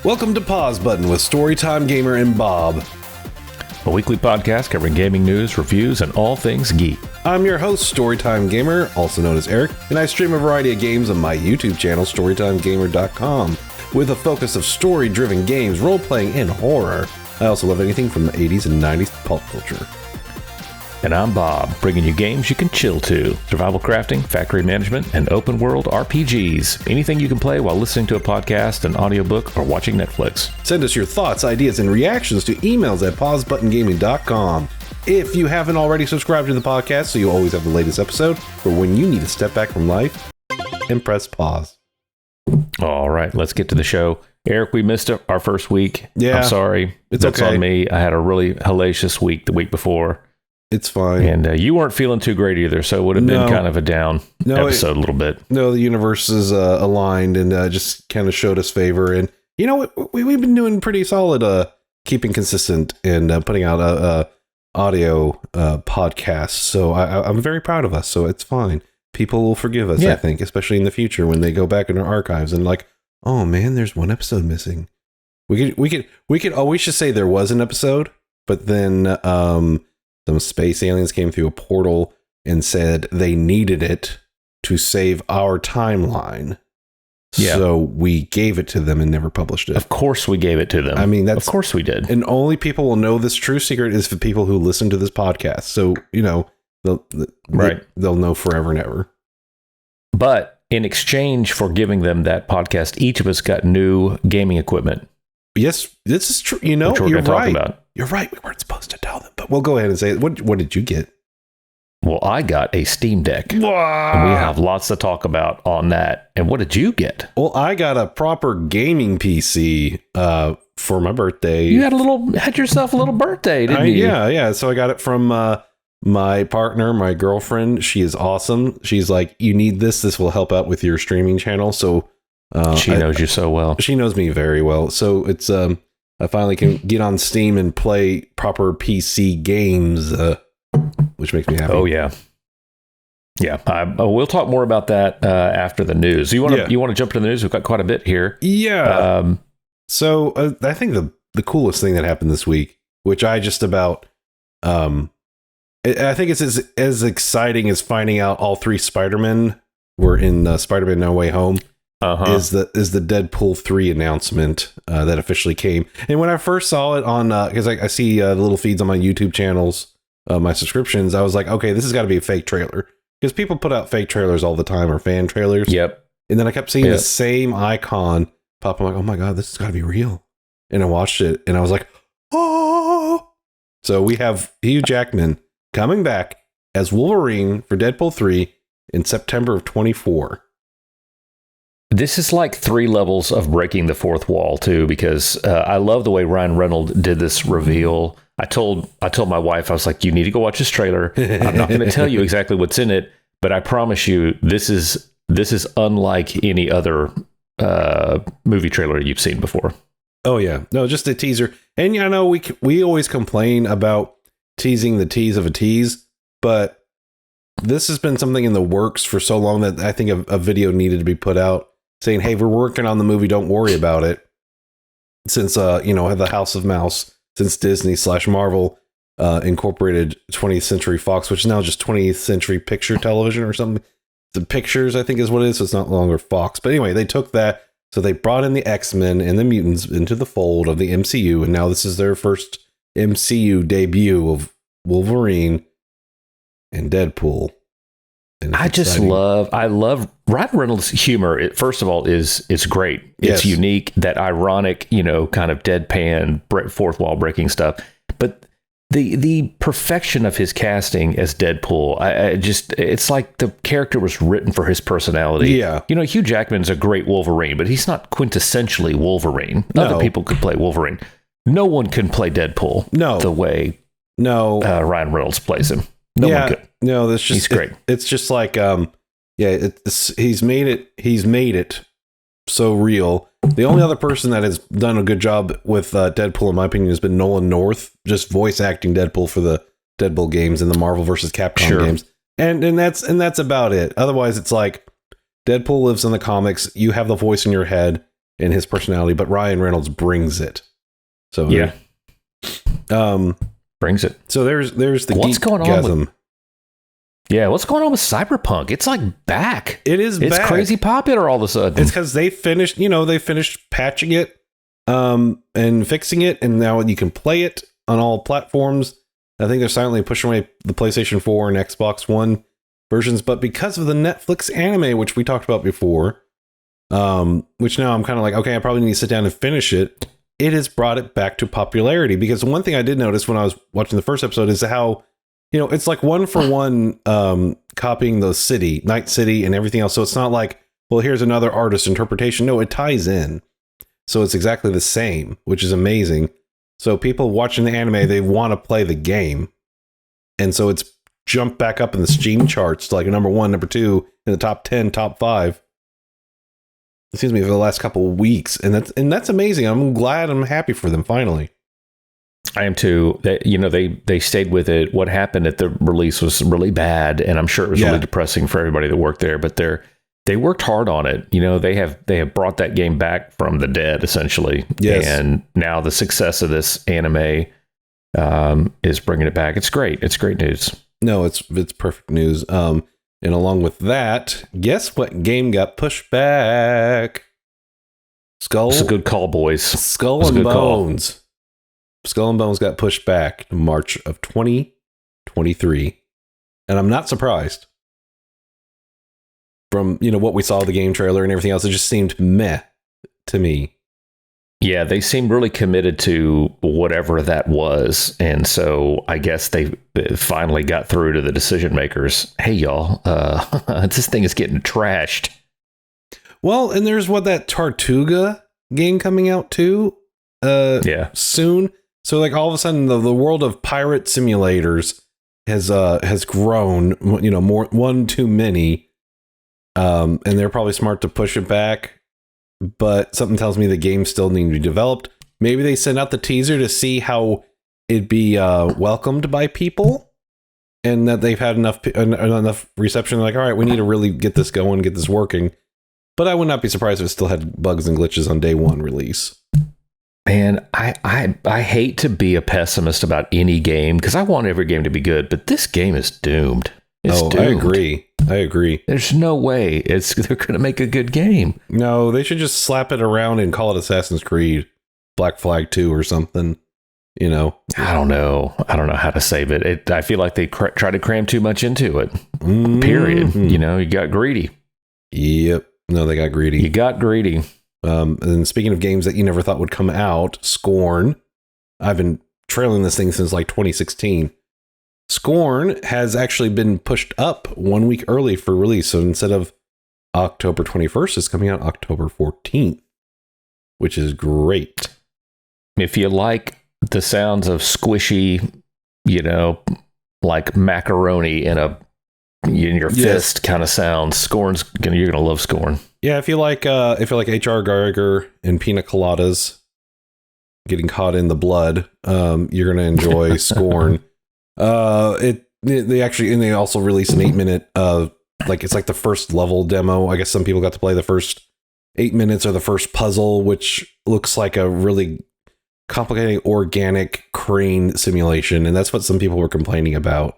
Welcome to Pause Button with Storytime Gamer and Bob, a weekly podcast covering gaming news, reviews, and all things geek. I'm your host, Storytime Gamer, also known as Eric, and I stream a variety of games on my YouTube channel, StorytimeGamer.com, with a focus of story-driven games, role-playing, and horror. I also love anything from the 80s and 90s pulp culture. And I'm Bob, bringing you games you can chill to. Survival crafting, factory management, and open world RPGs. Anything you can play while listening to a podcast, an audiobook, or watching Netflix. Send us your thoughts, ideas, and reactions to emails at pausebuttongaming.com. If you haven't already subscribed to the podcast so you always have the latest episode for when you need to step back from life and press pause. All right, let's get to the show. Eric, we missed our first week. Yeah. I'm sorry. That's on me. I had a really hellacious week the week before. It's fine. And you weren't feeling too great either, so it would have been kind of a down episode a little bit. No, the universe is aligned and just kind of showed us favor. And, you know, we've been doing pretty solid keeping consistent and putting out audio podcasts. So I'm very proud of us. So it's fine. People will forgive us, I think, especially in the future when they go back in our archives and like, oh, man, there's one episode missing. We could always just say there was an episode, but then some space aliens came through a portal and said they needed it to save our timeline. Yeah. So we gave it to them and never published it. Of course we gave it to them. I mean, of course we did. And only people will know this true secret is the people who listen to this podcast. So, you know, they'll know forever and ever. But in exchange for giving them that podcast, each of us got new gaming equipment. Yes, this is true. You know, you're right. You're right. We weren't supposed to tell them, but we'll go ahead and say, what did you get? Well, I got a Steam Deck. Wow. And we have lots to talk about on that. And what did you get? Well, I got a proper gaming PC for my birthday. You had yourself a little birthday, didn't you? Yeah. So I got it from my partner, my girlfriend. She is awesome. She's like, you need this. This will help out with your streaming channel. So she knows you so well. She knows me very well. So it's I finally can get on Steam and play proper PC games, which makes me happy. Oh yeah. We'll talk more about that after the news. You want to jump into the news? We've got quite a bit here. Yeah. So I think the coolest thing that happened this week, which I just about I think it's as exciting as finding out all three Spider-Men were in Spider-Man No Way Home. Is the Deadpool 3 announcement that officially came. And when I first saw it on, because I see the little feeds on my YouTube channels, my subscriptions, I was like, okay, this has got to be a fake trailer. Because people put out fake trailers all the time or fan trailers. Yep. And then I kept seeing the same icon pop. I'm like, oh my God, this has got to be real. And I watched it and I was like, oh. So we have Hugh Jackman coming back as Wolverine for Deadpool 3 in September of 2024. This is like 3 levels of breaking the fourth wall too, because I love the way Ryan Reynolds did this reveal. I told my wife, I was like, you need to go watch this trailer. I'm not going to tell you exactly what's in it, but I promise you, this is unlike any other movie trailer you've seen before. Oh yeah, no, just a teaser. And I know we always complain about teasing the tease of a tease, but this has been something in the works for so long that I think a video needed to be put out saying, hey, we're working on the movie, don't worry about it. Since, the House of Mouse, since Disney / Marvel incorporated 20th Century Fox, which is now just 20th Century Picture Television or something. The Pictures, I think, is what it is, so it's not longer Fox. But anyway, they took that, so they brought in the X-Men and the mutants into the fold of the MCU, and now this is their first MCU debut of Wolverine and Deadpool. I love Ryan Reynolds' humor. First of all, is great. It's unique, that ironic, kind of deadpan, fourth wall breaking stuff. But the perfection of his casting as Deadpool, it's like the character was written for his personality. Yeah. Hugh Jackman's a great Wolverine, but he's not quintessentially Wolverine. No. Other people could play Wolverine. No one can play Deadpool the way Ryan Reynolds plays him. No one could. No, that's just he's great. It's just like he's made it so real. The only other person that has done a good job with Deadpool, in my opinion, has been Nolan North, just voice acting Deadpool for the Deadpool games and the Marvel vs. Capcom games. And that's about it. Otherwise, it's like Deadpool lives in the comics. You have the voice in your head. and his personality, but Ryan Reynolds brings it. So yeah, brings it. So there's the what's going on with, yeah, what's going on with Cyberpunk? It's like back. It's back. Crazy popular all of a sudden. It's because they finished patching it and fixing it, and now you can play it on all platforms. I think they're silently pushing away the PlayStation 4 and Xbox One versions, but because of the Netflix anime, which we talked about before, which now I'm kind of like, okay, I probably need to sit down and finish it. It has brought it back to popularity, because one thing I did notice when I was watching the first episode is how, it's like one for one copying the city, Night City and everything else. So it's not like, well, here's another artist's interpretation. No, it ties in. So it's exactly the same, which is amazing. So people watching the anime, they want to play the game. And so it's jumped back up in the Steam charts to like number 1, number 2 in the top 10, top 5. Excuse me, for the last couple of weeks. And that's amazing. I'm glad, I'm happy for them finally. I am too. They stayed with it. What happened at the release was really bad, and I'm sure it was really depressing for everybody that worked there, but they worked hard on it. They have brought that game back from the dead, essentially. Yes. And now the success of this anime is bringing it back. It's great. It's great news. No, it's perfect news. And along with that, guess what game got pushed back? It's a good call, boys. Skull and Bones. Skull and Bones got pushed back to March of 2023. And I'm not surprised. From, what we saw of the game trailer and everything else, it just seemed meh to me. Yeah, they seemed really committed to whatever that was. And so I guess they finally got through to the decision makers. Hey, y'all, this thing is getting trashed. Well, and there's that Tartuga game coming out too soon. So like all of a sudden the world of pirate simulators has grown, more one too many. And they're probably smart to push it back, but something tells me the game still needs to be developed. Maybe they send out the teaser to see how it'd be welcomed by people, and that they've had enough reception. Like, all right, we need to really get this going, get this working. But I would not be surprised if it still had bugs and glitches on day one release. Man, I hate to be a pessimist about any game, because I want every game to be good, but this game is doomed. It's doomed. I agree. There's no way they're going to make a good game. No, they should just slap it around and call it Assassin's Creed Black Flag 2 or something. I don't know how to save it. I feel like they try to cram too much into it. Period. You got greedy. Yep. No, they got greedy. You got greedy. And speaking of games that you never thought would come out, Scorn. I've been trailing this thing since like 2016. Scorn has actually been pushed up 1 week early for release. So instead of October 21st, it's coming out October 14th, which is great. If you like the sounds of squishy, like macaroni in your fist kind of sounds, you're going to love Scorn. Yeah, if you like H.R. Geiger and pina coladas getting caught in the blood, you're going to enjoy Scorn. They also released an 8-minute it's like the first level demo. I guess some people got to play the first 8 minutes or the first puzzle, which looks like a really complicated organic crane simulation, and that's what some people were complaining about,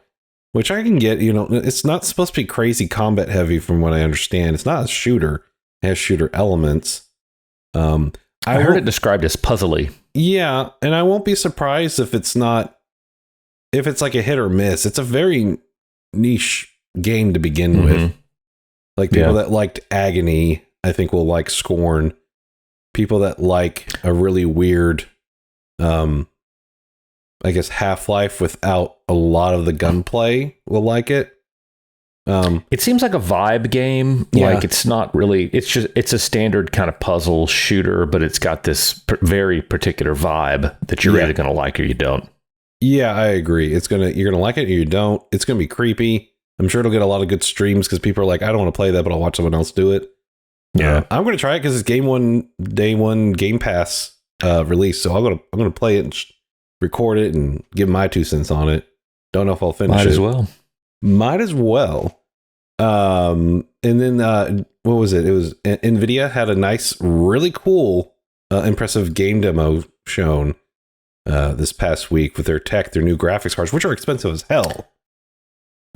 which I can get. It's not supposed to be crazy combat heavy from what I understand. It's not a shooter. It has shooter elements. I heard it described as puzzly. Yeah, and I won't be surprised if it's like a hit or miss. It's a very niche game to begin with. Like people that liked Agony, I think will like Scorn. People that like a really weird, Half-Life without a lot of the gunplay will like it. It seems like a vibe game. Yeah. Like it's not really, it's a standard kind of puzzle shooter, but it's got this very particular vibe that you're either going to like or you don't. Yeah, I agree. You're gonna like it or you don't. It's gonna be creepy. I'm sure it'll get a lot of good streams because people are like, I don't want to play that, but I'll watch someone else do it. Yeah, I'm gonna try it because it's day one Game Pass release. So I'm gonna play it and record it and give my 2 cents on it. Don't know if I'll finish it. Might as well. And then what was it? It was NVIDIA had a nice, really cool, impressive game demo shown this past week with their new graphics cards, which are expensive as hell.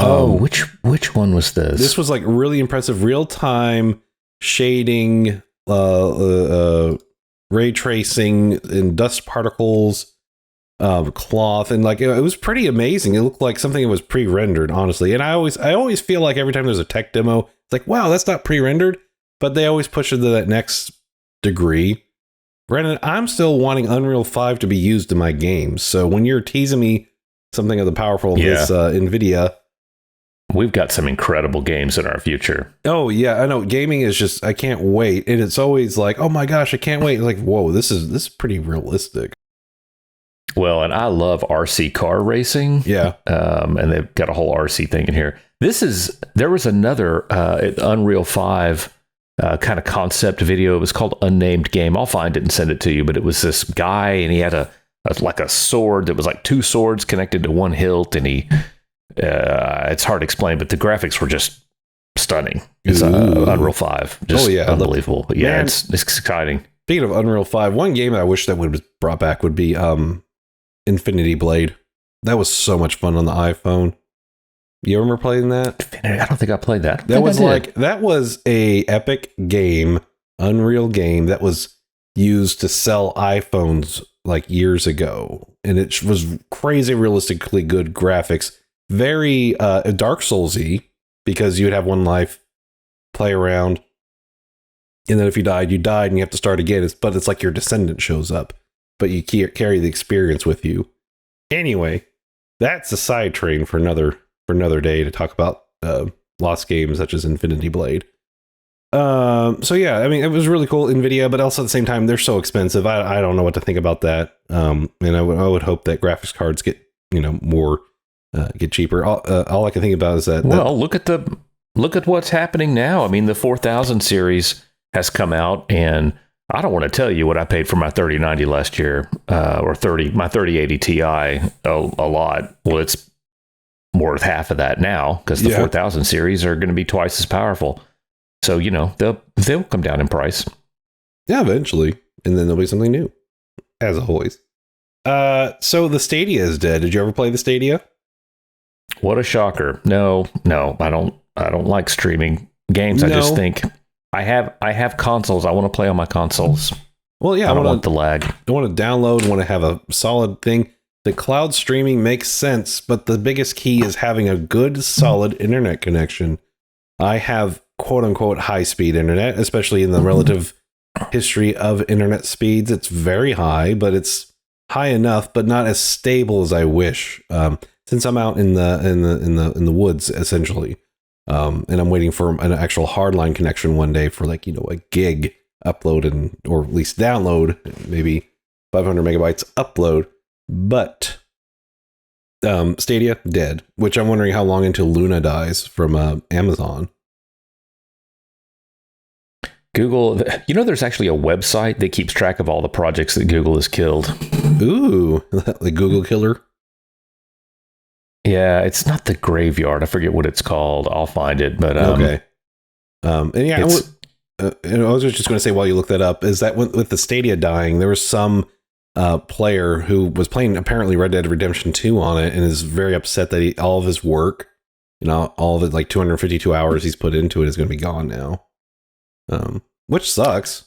Which one was this? This was like really impressive, real time shading, ray tracing, and dust particles, cloth, and like it was pretty amazing. It looked like something that was pre-rendered, honestly. And I always feel like every time there's a tech demo, it's like, wow, that's not pre-rendered, but they always push it to that next degree. Granted, I'm still wanting Unreal 5 to be used in my games. So when you're teasing me something of the powerful of this NVIDIA, we've got some incredible games in our future. Oh yeah, I know. Gaming is just, I can't wait. And it's always like, oh my gosh, I can't wait. It's like, whoa, this is pretty realistic. Well, and I love RC car racing. Yeah. And they've got a whole RC thing in here. There was another Unreal 5 kind of concept video. It was called Unnamed Game. I'll find it and send it to you. But it was this guy, and he had like a sword that was like two swords connected to one hilt, and he it's hard to explain, but the graphics were just stunning. It's Unreal 5, just unbelievable. Yeah, man, it's exciting. Speaking of Unreal 5, one game that I wish that would have brought back would be Infinity Blade. That was so much fun on the iPhone. You remember playing that? I don't think I played that. That was a epic game, Unreal game that was used to sell iPhones like years ago, and it was crazy realistically good graphics. Very Dark Souls-y, because you would have one life, play around, and then if you died, and you have to start again. But it's like your descendant shows up, but you carry the experience with you. Anyway, that's a side train for another day to talk about lost games such as Infinity Blade. So yeah, I mean, it was really cool, NVIDIA, but also at the same time, they're so expensive. I don't know what to think about that. And I would hope that graphics cards get more. Get cheaper. All I can think about is that. Well, look at what's happening now. I mean, the 4000 series has come out, and I don't want to tell you what I paid for my 3090 last year, or my 3080 Ti a lot. Well, it's worth half of that now because the 4000 series are going to be twice as powerful. So they'll come down in price. Yeah, eventually, and then there'll be something new, as always. So the Stadia is dead. Did you ever play the Stadia? What a shocker. No, I don't like streaming games. I just think I have consoles. I want to play on my consoles. Well, yeah, I don't want the lag. I want to download, want to have a solid thing. The cloud streaming makes sense, but the biggest key is having a good, solid internet connection. I have quote unquote high speed internet, especially in the relative history of internet speeds. It's very high, but it's high enough, but not as stable as I wish. Since I'm out in the woods, essentially, and I'm waiting for an actual hardline connection one day for like a gig upload or at least download, maybe 500 megabytes upload. But Stadia dead, which I'm wondering how long until Luna dies from Amazon. Google, there's actually a website that keeps track of all the projects that Google has killed. Ooh, the Google killer. Yeah, it's not the graveyard. I forget what it's called. I'll find it. But okay. And yeah, I was just going to say while you look that up is that with the Stadia dying, there was some player who was playing apparently Red Dead Redemption 2 on it and is very upset that all of his work, all of it, like 252 hours he's put into it, is going to be gone now. Which sucks.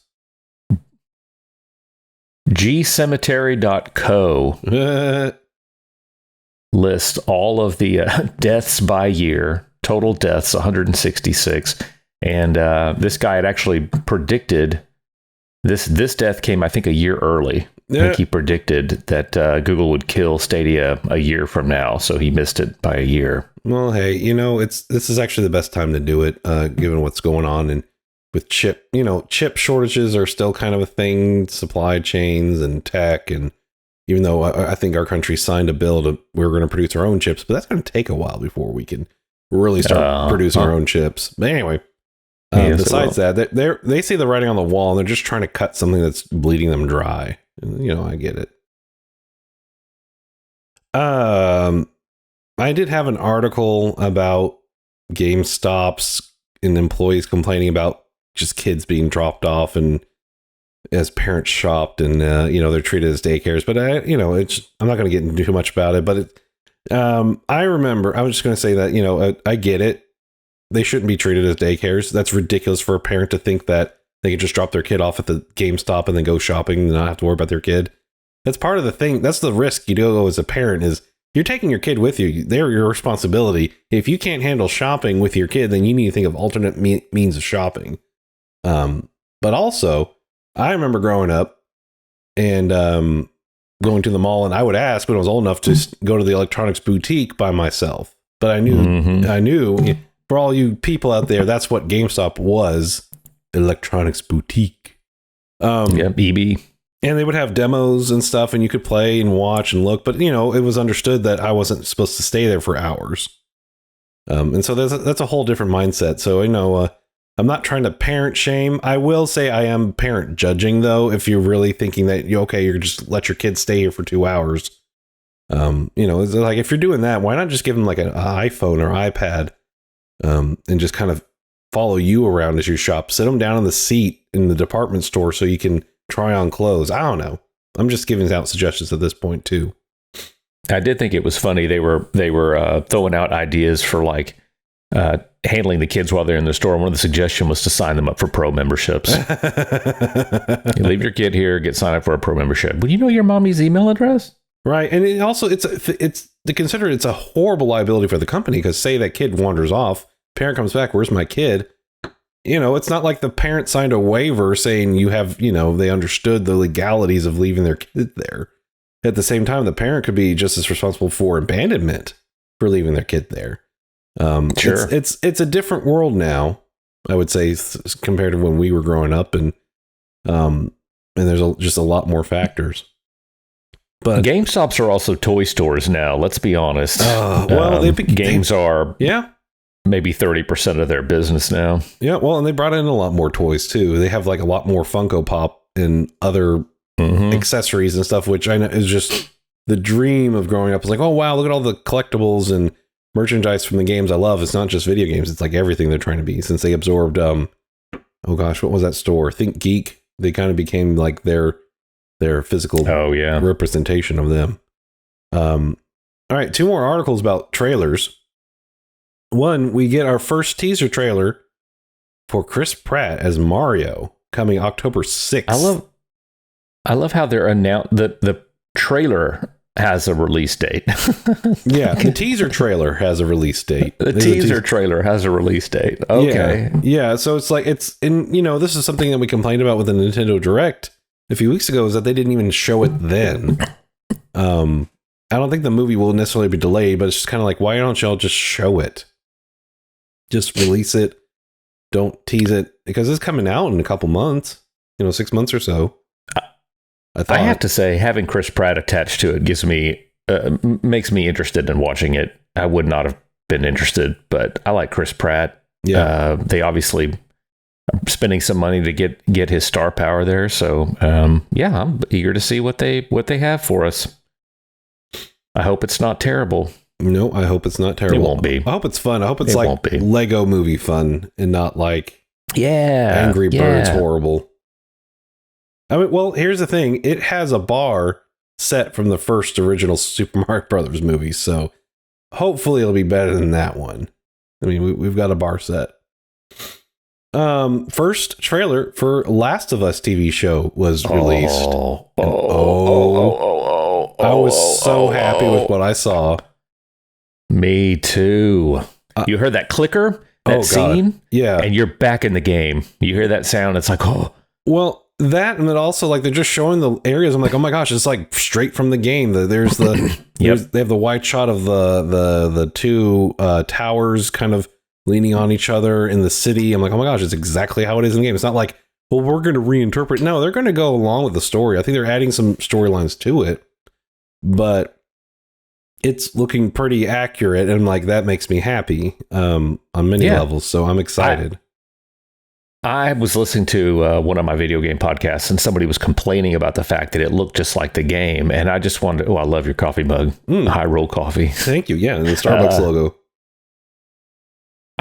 gcemetery.co lists all of the deaths by year, total deaths 166, and this guy had actually predicted this death came, I think, a year early. I think he predicted that Google would kill Stadia a year from now, so he missed it by a year. Well, hey, this is actually the best time to do it, given what's going on, and with chip shortages are still kind of a thing, supply chains and tech, and even though I think our country signed a bill we're going to produce our own chips, but that's going to take a while before we can really start producing our own chips. But anyway, besides that, they see the writing on the wall, and they're just trying to cut something that's bleeding them dry. And, I get it. I did have an article about GameStop's and employees complaining about just kids being dropped off and as parents shopped and, they're treated as daycares. But, I'm not going to get into too much about it. But I remember, I was just going to say that, I get it. They shouldn't be treated as daycares. That's ridiculous for a parent to think that they can just drop their kid off at the GameStop and then go shopping and not have to worry about their kid. That's part of the thing. That's the risk you do as a parent is you're taking your kid with you. They're your responsibility. If you can't handle shopping with your kid, then you need to think of alternate means of shopping. But also, I remember growing up and going to the mall, and I would ask when I was old enough to go to the electronics boutique by myself. But I knew for all you people out there, that's what GameStop was, electronics boutique. EB. And they would have demos and stuff, and you could play and watch and look. But, it was understood that I wasn't supposed to stay there for hours. And so that's a whole different mindset. So, I'm not trying to parent shame. I will say I am parent judging, though, if you're really thinking that, you're just let your kids stay here for 2 hours. It's like if you're doing that, why not just give them like an iPhone or iPad and just kind of follow you around as you shop? Sit them down in the seat in the department store so you can try on clothes. I don't know. I'm just giving out suggestions at this point too. I did think it was funny. They were throwing out ideas for like handling the kids while they're in the store. One of the suggestions was to sign them up for pro memberships. You leave your kid here, get signed up for a pro membership. Well, you know your mommy's email address, right? And it also it's to consider it's a horrible liability for the company because say that kid wanders off, parent comes back, where's my kid? It's not like the parent signed a waiver saying you have, they understood the legalities of leaving their kid there. At the same time, the parent could be just as responsible for abandonment for leaving their kid there. Sure. It's a different world now, I would say, compared to when we were growing up. And there's just a lot more factors. But GameStops are also toy stores now. Let's be honest. Games are. Yeah. Maybe 30% of their business now. Yeah, well, and they brought in a lot more toys too. They have like a lot more Funko Pop and other accessories and stuff, which I know is just the dream of growing up. It's like, oh wow, look at all the collectibles and merchandise from the games I love. It's not just video games; it's like everything they're trying to be. Since they absorbed, oh gosh, what was that store? Think Geek. They kind of became like their physical representation of them. All right, 2 more articles about trailers. One, we get our first teaser trailer for Chris Pratt as Mario coming October 6th. I love how they're announced that the trailer has a release date. Yeah, the teaser trailer has a release date. The teaser trailer has a release date. Okay. Yeah, so it's like this is something that we complained about with the Nintendo Direct a few weeks ago is that they didn't even show it then. I don't think the movie will necessarily be delayed, but it's just kind of like, why don't y'all just show it? Just release it. Don't tease it because it's coming out in a couple months, 6 months or so. I have to say, having Chris Pratt attached to it gives me makes me interested in watching it. I would not have been interested, but I like Chris Pratt. Yeah, they obviously are spending some money to get his star power there. So I'm eager to see what they have for us. I hope it's not terrible. No, I hope it's not terrible. It won't be. I hope it's fun. I hope it's like Lego movie fun and not like Angry Birds horrible. I mean, well, here's the thing. It has a bar set from the first original Super Mario Brothers movie, so hopefully it'll be better than that one. I mean, we've got a bar set. First trailer for Last of Us TV show was released. I was so happy with what I saw. Me too. You heard that clicker, that scene? Yeah. And you're back in the game. You hear that sound, it's like, oh. Well, that and then also like they're just showing the areas. I'm like, oh my gosh, it's like straight from the game. There's the they have the wide shot of the 2 towers kind of leaning on each other in the city. I'm like, oh my gosh, it's exactly how it is in the game. It's not like, well, we're going to reinterpret. No, they're going to go along with the story. I think they're adding some storylines to it, but it's looking pretty accurate, and like that makes me happy on many levels. So I'm excited. I was listening to one of my video game podcasts, and somebody was complaining about the fact that it looked just like the game, and I just wanted. Oh, I love your coffee mug, High Roll Coffee. Thank you. Yeah, and the Starbucks logo.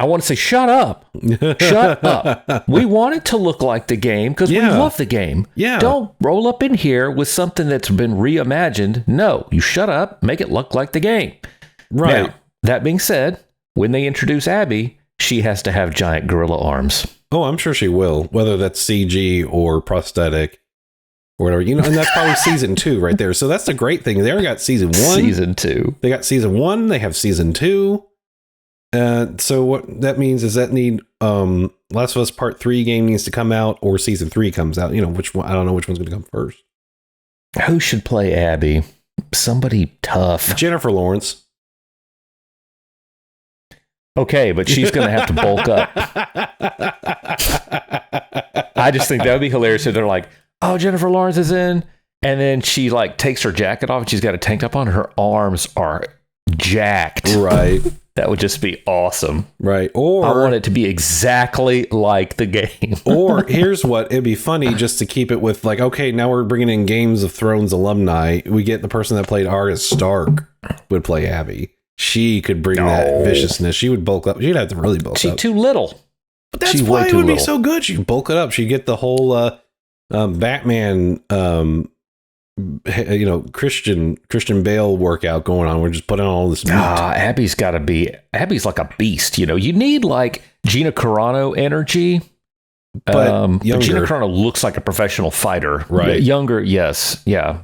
I want to say, shut up. Shut up. We want it to look like the game because we love the game. Yeah. Don't roll up in here with something that's been reimagined. No, you shut up, make it look like the game. Right. Now, that being said, when they introduce Abby, she has to have giant gorilla arms. Oh, I'm sure she will, whether that's CG or prosthetic or whatever. You know, and that's probably season 2 right there. So that's the great thing. They already got season 1. Season 2. They got season 1. They have season 2. So what that means is that Last of Us Part 3 game needs to come out, or season 3 comes out. You know, which one? I don't know which one's going to come first. Who should play Abby? Somebody tough. Jennifer Lawrence. Okay, but she's going to have to bulk up. I just think that would be hilarious if they're like, oh, Jennifer Lawrence is in. And then she like takes her jacket off and she's got a tank top on. Her arms are jacked. Right. That would just be awesome. Right. Or I want it to be exactly like the game. Or here's what, it'd be funny just to keep it with like, okay, now we're bringing in Games of Thrones alumni. We get the person that played Arya Stark would play Abby. She could bring that viciousness. She would bulk up. She'd have to really bulk up. She's too little. But that's why it would be so good. She'd bulk it up. She'd get the whole Batman, Christian Bale workout going on. We're just putting on all this meat. Abby's like a beast. You know, you need like Gina Carano energy. But Gina Carano looks like a professional fighter. Right. Younger, yes. Yeah.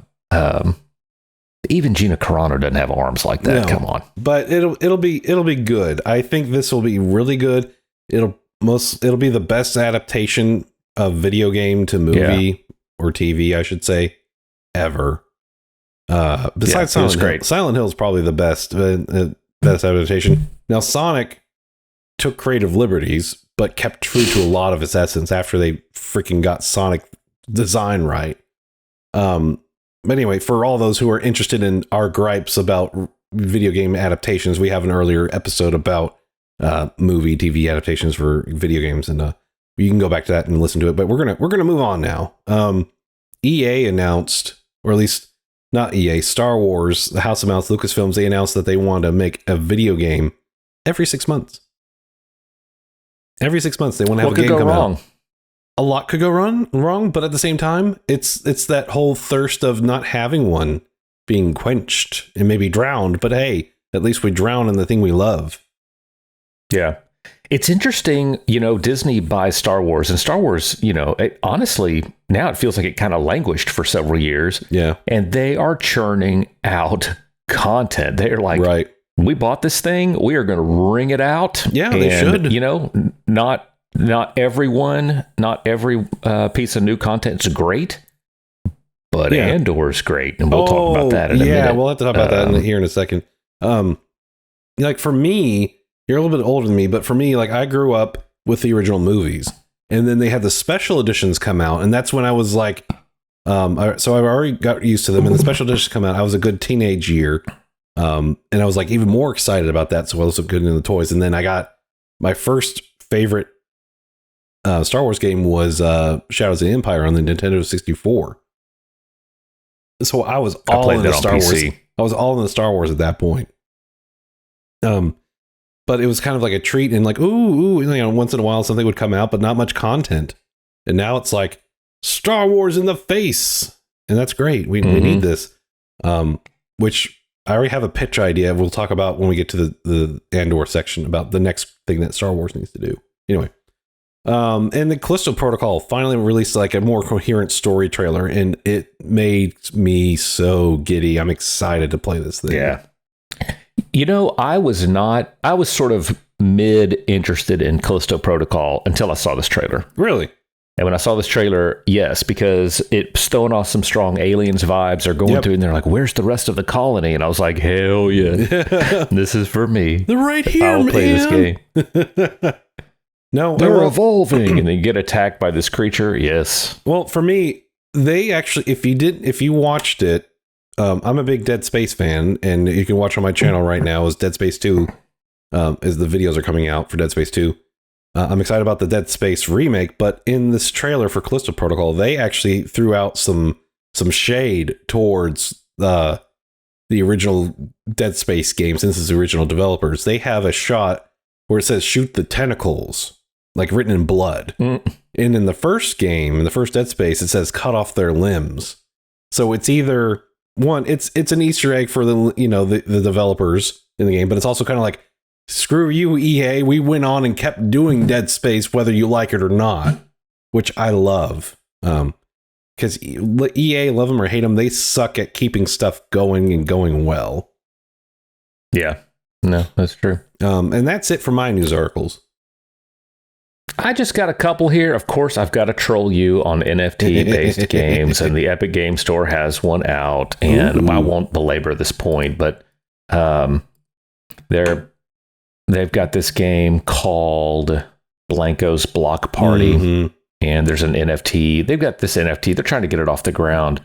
Even Gina Carano doesn't have arms like that. No, come on. But it'll be good. I think this will be really good. It'll be the best adaptation of video game to movie or TV, I should say, ever. Besides Silent Hill. Silent Hill is probably the best adaptation. Now, Sonic took creative liberties, but kept true to a lot of its essence after they freaking got Sonic design right. But anyway, for all those who are interested in our gripes about video game adaptations, we have an earlier episode about movie, TV adaptations for video games, and you can go back to that and listen to it. But we're gonna move on now. EA announced, or at least not EA, Star Wars, the House of Mouse, Lucasfilms. They announced that they want to make a video game every 6 months. Every 6 months, they want to have a game come out. A lot could go wrong, but at the same time, it's that whole thirst of not having one being quenched and maybe drowned. But hey, at least we drown in the thing we love. Yeah. It's interesting, Disney buys Star Wars, and Star Wars, honestly, now it feels like it kind of languished for several years. Yeah. And they are churning out content. They're like, right, we bought this thing, we are going to wring it out. Yeah, they should. Not every piece of new content is great, but Andor's great, and we'll talk about that in a minute. Yeah, we'll have to talk about that here in a second. Like for me, you're a little bit older than me, but for me, like I grew up with the original movies, and then they had the special editions come out, and that's when I was like, so I've already got used to them, and the special editions come out. I was a good teenage year, and I was like even more excited about that, so I was good into the toys, and then I got my first favorite Star Wars game was Shadows of the Empire on the Nintendo 64. So I was all in the Star Wars. I was all in the Star Wars at that point. But it was kind of like a treat, and like, ooh, once in a while something would come out, but not much content. And now it's like Star Wars in the face, and that's great. We need this. Which I already have a pitch idea. We'll talk about when we get to the Andor section about the next thing that Star Wars needs to do. Anyway. And the Callisto Protocol finally released like a more coherent story trailer, and it made me so giddy. I'm excited to play this thing. Yeah. I was sort of mid interested in Callisto Protocol until I saw this trailer. Really? And when I saw this trailer, yes, because it's throwing off some strong Aliens vibes. They're going through and they're like, where's the rest of the colony? And I was like, hell yeah. This is for me. They're right here, I'll play this game. No, they're evolving, and they get attacked by this creature. Yes. Well, for me, they actually, if you watched it, I'm a big Dead Space fan, and you can watch on my channel right now is Dead Space 2, as the videos are coming out for Dead Space 2. I'm excited about the Dead Space remake, but in this trailer for Callisto Protocol, they actually threw out some shade towards the original Dead Space game, since it's the original developers. They have a shot where it says shoot the tentacles, like written in blood. And in the first game, in the first Dead Space, it says cut off their limbs. So it's either one, it's an Easter egg for the developers in the game, but it's also kind of like, screw you, EA. We went on and kept doing Dead Space, whether you like it or not, which I love. Because EA, love them or hate them, they suck at keeping stuff going and going well. Yeah, no, that's true. And that's it for my news articles. I just got a couple here. Of course, I've got to troll you on NFT-based games, and the Epic Game Store has one out, and I won't belabor this point, but they've got this game called Blanco's Block Party, and there's an NFT. They've got this NFT. They're trying to get it off the ground.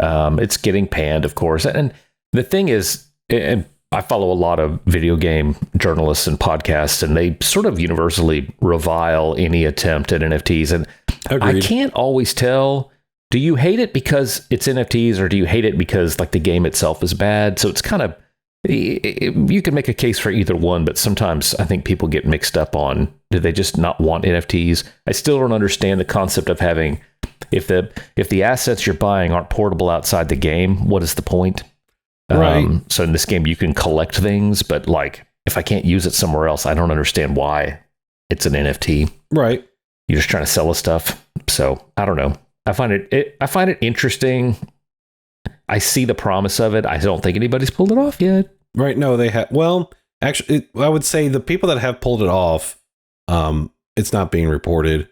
It's getting panned, of course. And the thing is, and I follow a lot of video game journalists and podcasts, and they sort of universally revile any attempt at NFTs. And Agreed. I can't always tell, do you hate it because it's NFTs, or do you hate it because like the game itself is bad? So it's kind of, you can make a case for either one, but sometimes I think people get mixed up on, do they just not want NFTs? I still don't understand the concept of having, if the assets you're buying aren't portable outside the game, what is the point? Right. So in this game, you can collect things, but like if I can't use it somewhere else, I don't understand why it's an NFT. Right. You're just trying to sell us stuff. So I don't know. I find it interesting. I see the promise of it. I don't think anybody's pulled it off yet. Right. No, they have. Well, actually, I would say the people that have pulled it off, it's not being reported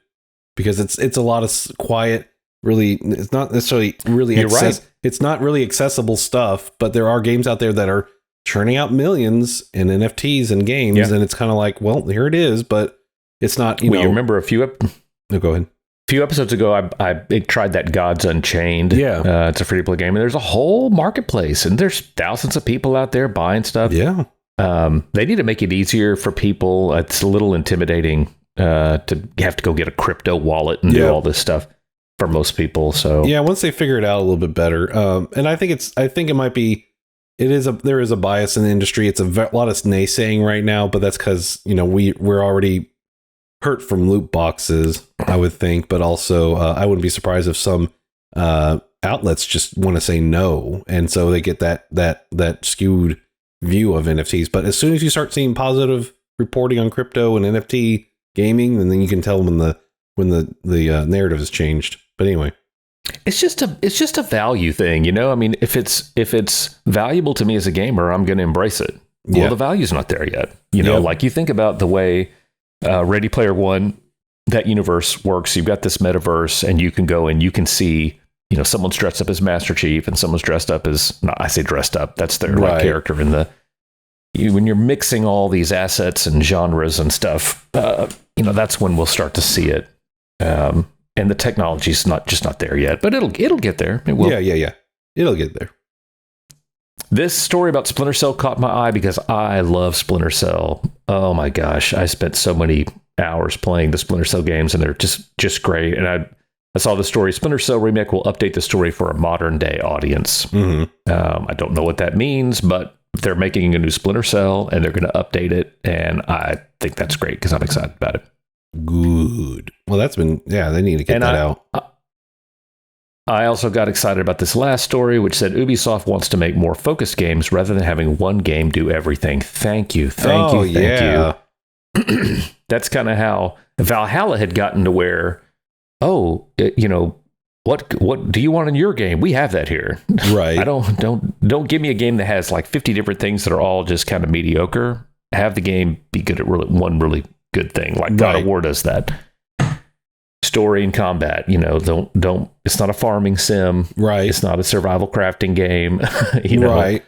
because it's a lot of quiet. Really, it's not necessarily really. Right. It's not really accessible stuff, but there are games out there that are churning out millions in NFTs and games, and it's kind of like, well, here it is, but it's not. You remember a few? No, go ahead. A few episodes ago, I tried that Gods Unchained. Yeah, it's a free-to-play game, and there's a whole marketplace, and there's thousands of people out there buying stuff. Yeah, they need to make it easier for people. It's a little intimidating to have to go get a crypto wallet and do all this stuff for most people. So yeah, once they figure it out a little bit better, and I think it might be. There is a bias in the industry. It's a lot of naysaying right now, but that's because we're already hurt from loot boxes, I would think, but also I wouldn't be surprised if some outlets just want to say no, and so they get that skewed view of NFTs. But as soon as you start seeing positive reporting on crypto and NFT gaming, and then you can tell when the narrative has changed. But anyway, it's just a value thing, I mean, if it's valuable to me as a gamer, I'm going to embrace it. Well, the value's not there yet. Like you think about the way Ready Player One, that universe works. You've got this metaverse, and you can go and you can see, someone's dressed up as Master Chief, and someone's dressed up as, I say dressed up, that's their character in when you're mixing all these assets and genres and stuff, that's when we'll start to see it. And the technology's not there yet, but it'll get there. It will. Yeah. It'll get there. This story about Splinter Cell caught my eye because I love Splinter Cell. Oh my gosh, I spent so many hours playing the Splinter Cell games, and they're just great. And I saw the story. Splinter Cell Remake will update the story for a modern day audience. I don't know what that means, but they're making a new Splinter Cell, and they're going to update it, and I think that's great because I'm excited about it. Good. Well, they need to get that out. I also got excited about this last story, which said Ubisoft wants to make more focused games rather than having one game do everything. Thank you. That's kind of how Valhalla had gotten to where, what do you want in your game? We have that here. Right. I don't give me a game that has like 50 different things that are all just kind of mediocre. Have the game be good at one really good thing, like God of War does that. Story and combat, don't. It's not a farming sim, right? It's not a survival crafting game, right?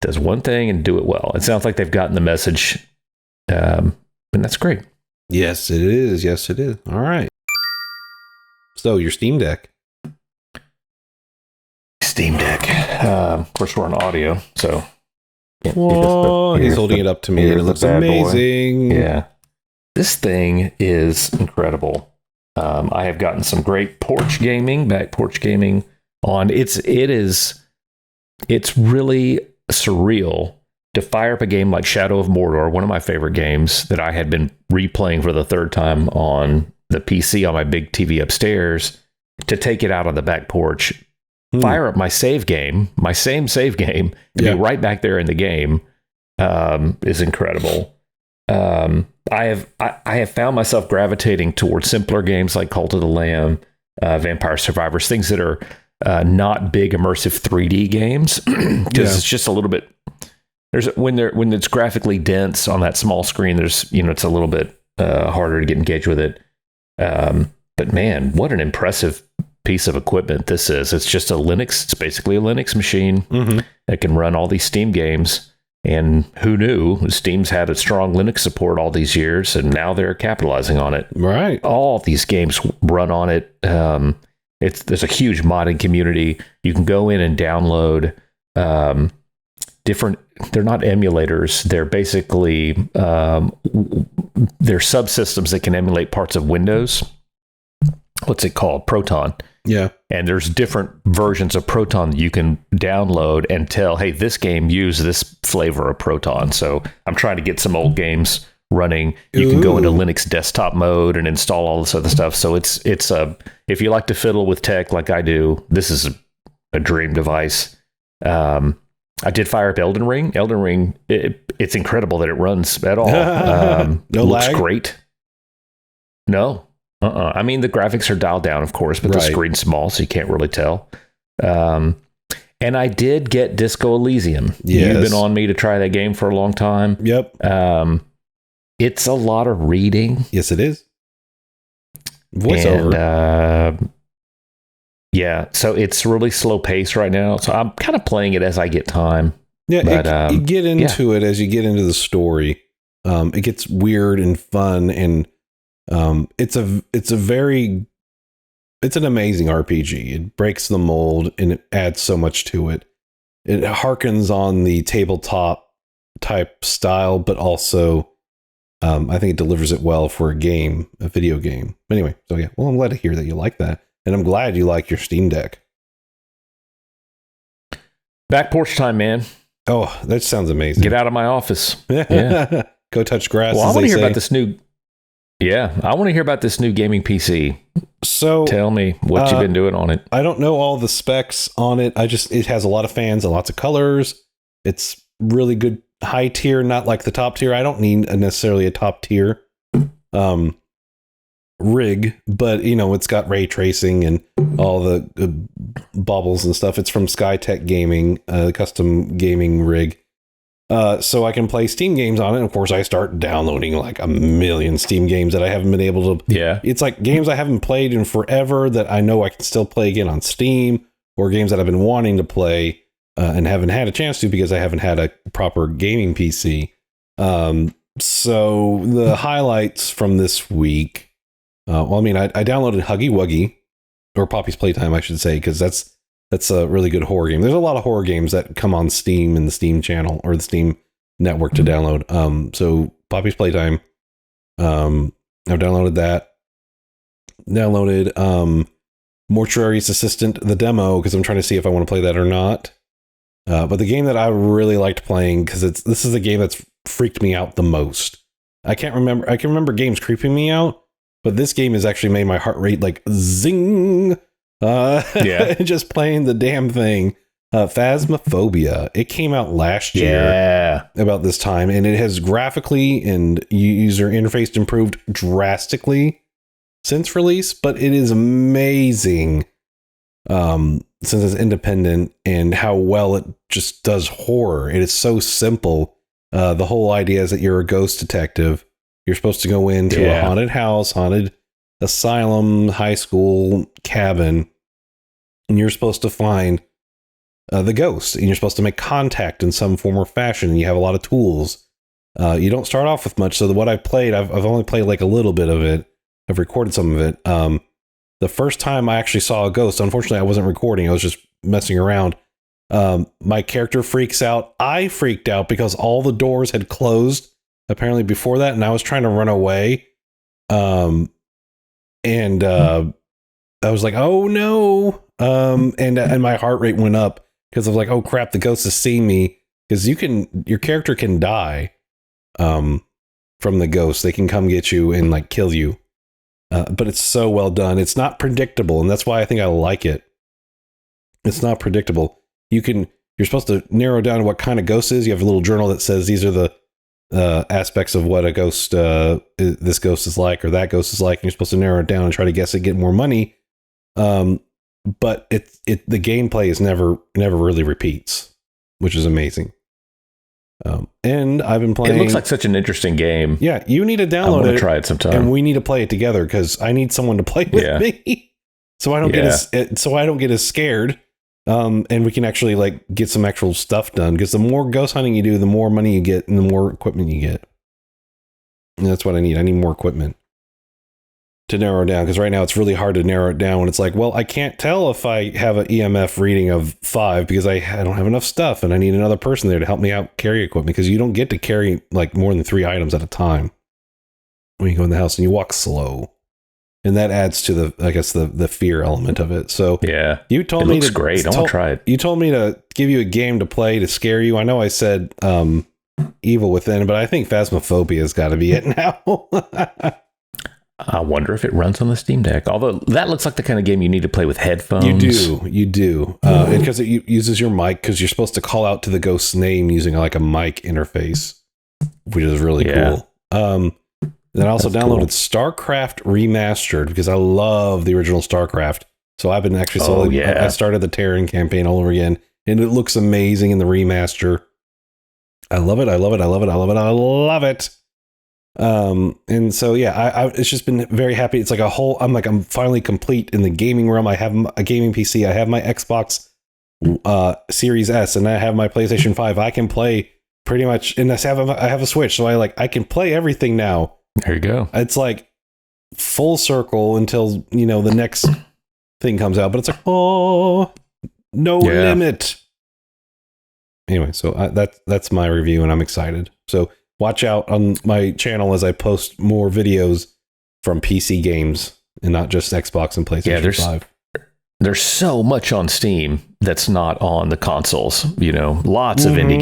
Does one thing and do it well. It sounds like they've gotten the message, and that's great. Yes, it is. All right. So your Steam Deck. Of course, we're on audio, so. Whoa, he's holding it up to me, and it looks amazing. Boy. Yeah. This thing is incredible. I have gotten some great porch gaming on. It's really surreal to fire up a game like Shadow of Mordor, one of my favorite games that I had been replaying for the third time on the PC on my big TV upstairs, to take it out on the back porch, fire up my save game, my same save game, and be right back there in the game, is incredible. I have found myself gravitating towards simpler games like Cult of the Lamb, Vampire Survivors, things that are not big immersive 3D games, because it's just a little bit. When it's graphically dense on that small screen, it's a little bit harder to get engaged with it. But man, what an impressive piece of equipment this is. It's just it's basically a Linux machine that can run all these Steam games. And who knew? Steam's had a strong Linux support all these years, and now they're capitalizing on it. Right. All of these games run on it. There's a huge modding community. You can go in and download different. They're not emulators. They're basically they're subsystems that can emulate parts of Windows. What's it called? Proton. Yeah. And there's different versions of Proton that you can download and tell, hey, this game used this flavor of Proton. So I'm trying to get some old games running. You can go into Linux desktop mode and install all this other stuff. So it's if you like to fiddle with tech like I do, this is a dream device. I did fire up Elden Ring. Elden Ring, it's incredible that it runs at all. No looks lag? Great. No. I mean, the graphics are dialed down, of course, but the screen's small, so you can't really tell. And I did get Disco Elysium. Yes. You've been on me to try that game for a long time. Yep. It's a lot of reading. Yes, it is. Voiceover. And, so it's really slow pace right now. So I'm kind of playing it as I get time. Yeah, but, you get into it as you get into the story. It gets weird and fun, and it's an amazing RPG. It breaks the mold and it adds so much to it. It harkens on the tabletop type style, but also I think it delivers it well for a video game. Anyway, so yeah, well, I'm glad to hear that you like that. And I'm glad you like your Steam Deck. Back porch time, man. Oh, that sounds amazing. Get out of my office. Yeah. Go touch grass. Well, I want to hear about this new. Yeah, I want to hear about this new gaming PC. So tell me what you've been doing on it. I don't know all the specs on it. It has a lot of fans and lots of colors. It's really good high tier, not like the top tier. I don't need necessarily a top tier rig, but it's got ray tracing and all the bubbles and stuff. It's from Skytech Gaming, custom gaming rig. So I can play Steam games on it. And of course, I start downloading like a million Steam games that I haven't been able to. Yeah. It's like games I haven't played in forever that I know I can still play again on Steam, or games that I've been wanting to play and haven't had a chance to because I haven't had a proper gaming PC. So the highlights from this week. I downloaded Huggy Wuggy, or Poppy's Playtime, I should say, because that's a really good horror game. There's a lot of horror games that come on Steam in the Steam channel or the Steam network to download. So Poppy's Playtime, I've downloaded that. Downloaded Mortuary's Assistant, the demo, because I'm trying to see if I want to play that or not. But the game that I really liked playing, because this is the game that's freaked me out the most. I can remember games creeping me out, but this game has actually made my heart rate like zing. Just playing the damn thing. Phasmaphobia. It came out last year about this time, and it has graphically and user interface improved drastically since release, but it is amazing since it's independent and how well it just does horror. It is so simple. The whole idea is that you're a ghost detective. You're supposed to go into a haunted house, haunted asylum, high school cabin, and you're supposed to find the ghost, and you're supposed to make contact in some form or fashion, and you have a lot of tools. You don't start off with much, so what I've played, I've only played like a little bit of it. I've recorded some of it. The first time I actually saw a ghost, unfortunately I wasn't recording, I was just messing around. My character freaks out. I freaked out because all the doors had closed apparently before that, and I was trying to run away. And I was like, oh no. And my heart rate went up because I was like, oh crap, the ghost has seen me. because your character can die from the ghosts. They can come get you and like kill you. But it's so well done. It's not predictable, and that's why I think I like it. It's not predictable. You're supposed to narrow down what kind of ghost it is. You have a little journal that says these are the aspects of what a ghost, this ghost is like, or that ghost is like, and you're supposed to narrow it down and try to guess it, get more money. But the gameplay is never really repeats, which is amazing. And I've been playing. It looks like such an interesting game. Yeah, you need to download it. Try it sometime, and we need to play it together because I need someone to play with me, so I don't get as scared. And we can actually like get some actual stuff done, because the more ghost hunting you do, the more money you get and the more equipment you get. And that's what I need. I need more equipment to narrow it down, because right now it's really hard to narrow it down when it's like, well, I can't tell if I have an EMF reading of 5 because I don't have enough stuff, and I need another person there to help me out carry equipment, because you don't get to carry like more than 3 items at a time when you go in the house, and you walk slow. And that adds to the fear element of it. So yeah, you told me it looks great. I want to try it. You told me to give you a game to play to scare you. I know I said Evil Within, but I think Phasmaphobia has got to be it now. I wonder if it runs on the Steam Deck. Although that looks like the kind of game you need to play with headphones. You do, because it uses your mic, because you're supposed to call out to the ghost's name using like a mic interface, which is really cool. Then I also downloaded Starcraft Remastered, because I love the original Starcraft. So I've been actually I started the Terran campaign all over again, and it looks amazing in the remaster. I love it. I love it. I love it. I love it. I love it. And so I it's just been very happy. It's like I'm finally complete in the gaming realm. I have a gaming PC. I have my Xbox Series S, and I have my PlayStation 5. I can play pretty much, and I have a Switch, so I can play everything now. There you go. It's like full circle until, the next thing comes out, but it's like, no limit. Anyway, so that's my review, and I'm excited. So watch out on my channel as I post more videos from PC games and not just Xbox and PlayStation 5. There's so much on Steam that's not on the consoles, lots of indie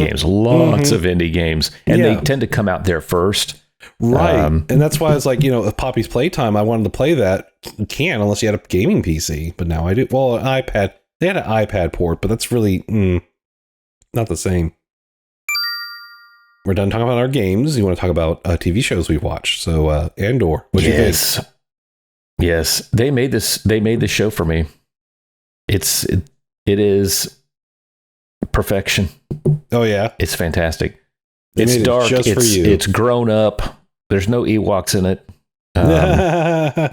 games, and they tend to come out there first. Right. And that's why it's like, if Poppy's Playtime, I wanted to play that. You can't unless you had a gaming PC, but now I do. Well, an iPad. They had an iPad port, but that's really not the same. We're done talking about our games. You want to talk about TV shows we've watched. So, Andor, what'd you think? Yes. They made this show for me. It is perfection. Oh yeah. It's fantastic. It's dark. It's grown up. There's no Ewoks in it.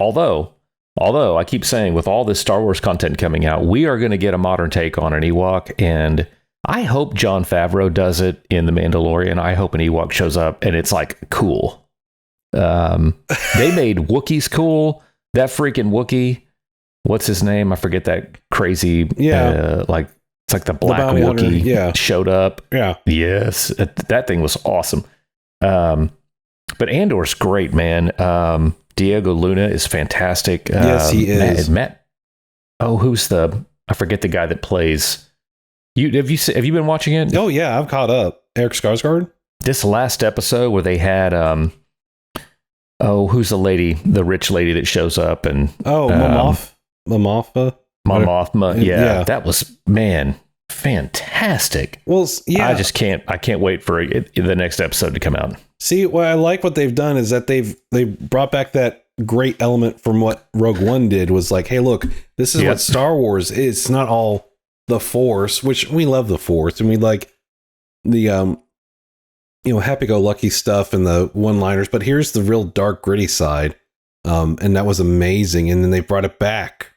Although I keep saying, with all this Star Wars content coming out, we are going to get a modern take on an Ewok, and I hope Jon Favreau does it in The Mandalorian. I hope an Ewok shows up and it's like cool. They made Wookiees cool. That freaking Wookiee, what's his name? I forget that crazy. Yeah, it's like the black Wookiee showed up. Yeah. Yes. That thing was awesome. But Andor's great, man. Diego Luna is fantastic. Yes, he is. Matt. Oh, I forget the guy that plays. Have you been watching it? Oh yeah, I've caught up. Eric Skarsgård. This last episode where they had who's the rich lady that shows up, and Momothma. Yeah, that was, man, fantastic. Well, yeah, I can't wait for the next episode to come out. See, what I like what they've done is that they brought back that great element from what Rogue One did, was like, hey, look, this is what Star Wars is. It's not all the Force, which we love the Force, and we like the happy-go-lucky stuff and the one-liners, but here's the real dark, gritty side, and that was amazing. And then they brought it back.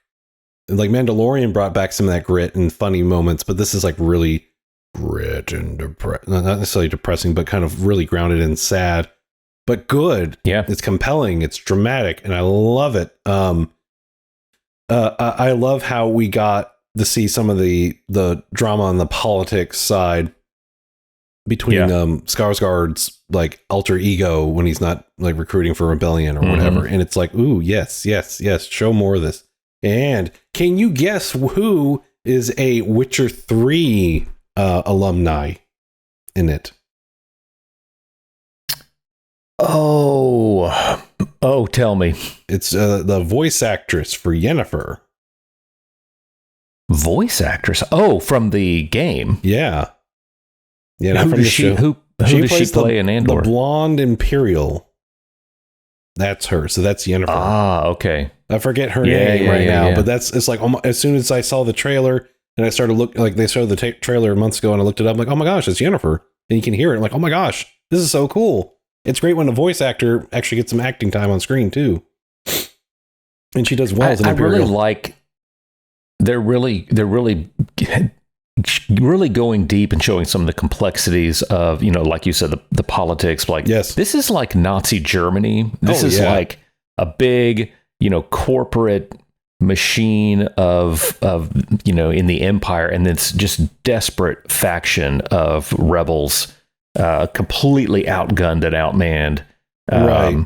Like Mandalorian brought back some of that grit and funny moments, but this is like really grit and not necessarily depressing, but kind of really grounded and sad, but good. Yeah, it's compelling, it's dramatic, and I love it. I love how we got to see some of the drama on the politics side between Skarsgård's like alter ego when he's not like recruiting for rebellion or whatever, and it's like, ooh, yes, show more of this. And can you guess who is a Witcher 3 alumni? in it. Oh, tell me. It's the voice actress for Yennefer. Voice actress? Oh, from the game. Yeah. Yeah. Who does she? Who does she play in Andor? The blonde Imperial. That's her. So that's Yennefer. Ah, okay. I forget her name now, but it's like as soon as I saw the trailer and I started looking, like they showed the trailer months ago, and I looked it up, I'm like, oh my gosh, it's Yennefer, and you can hear it. I'm like, oh my gosh, this is so cool. It's great when a voice actor actually gets some acting time on screen too, and she does well as an Imperial. I really like. They're really going deep and showing some of the complexities of, like you said, the politics. Like, yes, this is like Nazi Germany. This is like a big, corporate machine of in the empire, and it's just desperate faction of rebels, completely outgunned and outmanned, right?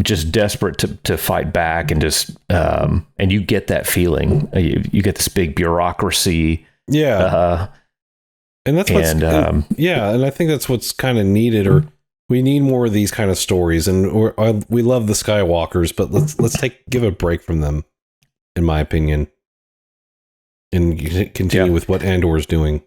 Just desperate to fight back, and just and you get that feeling. You get this big bureaucracy. Yeah. And that's what's, and I think that's what's kind of needed, or we need more of these kind of stories. And we love the Skywalkers, but let's give a break from them, in my opinion, and continue with what Andor's doing.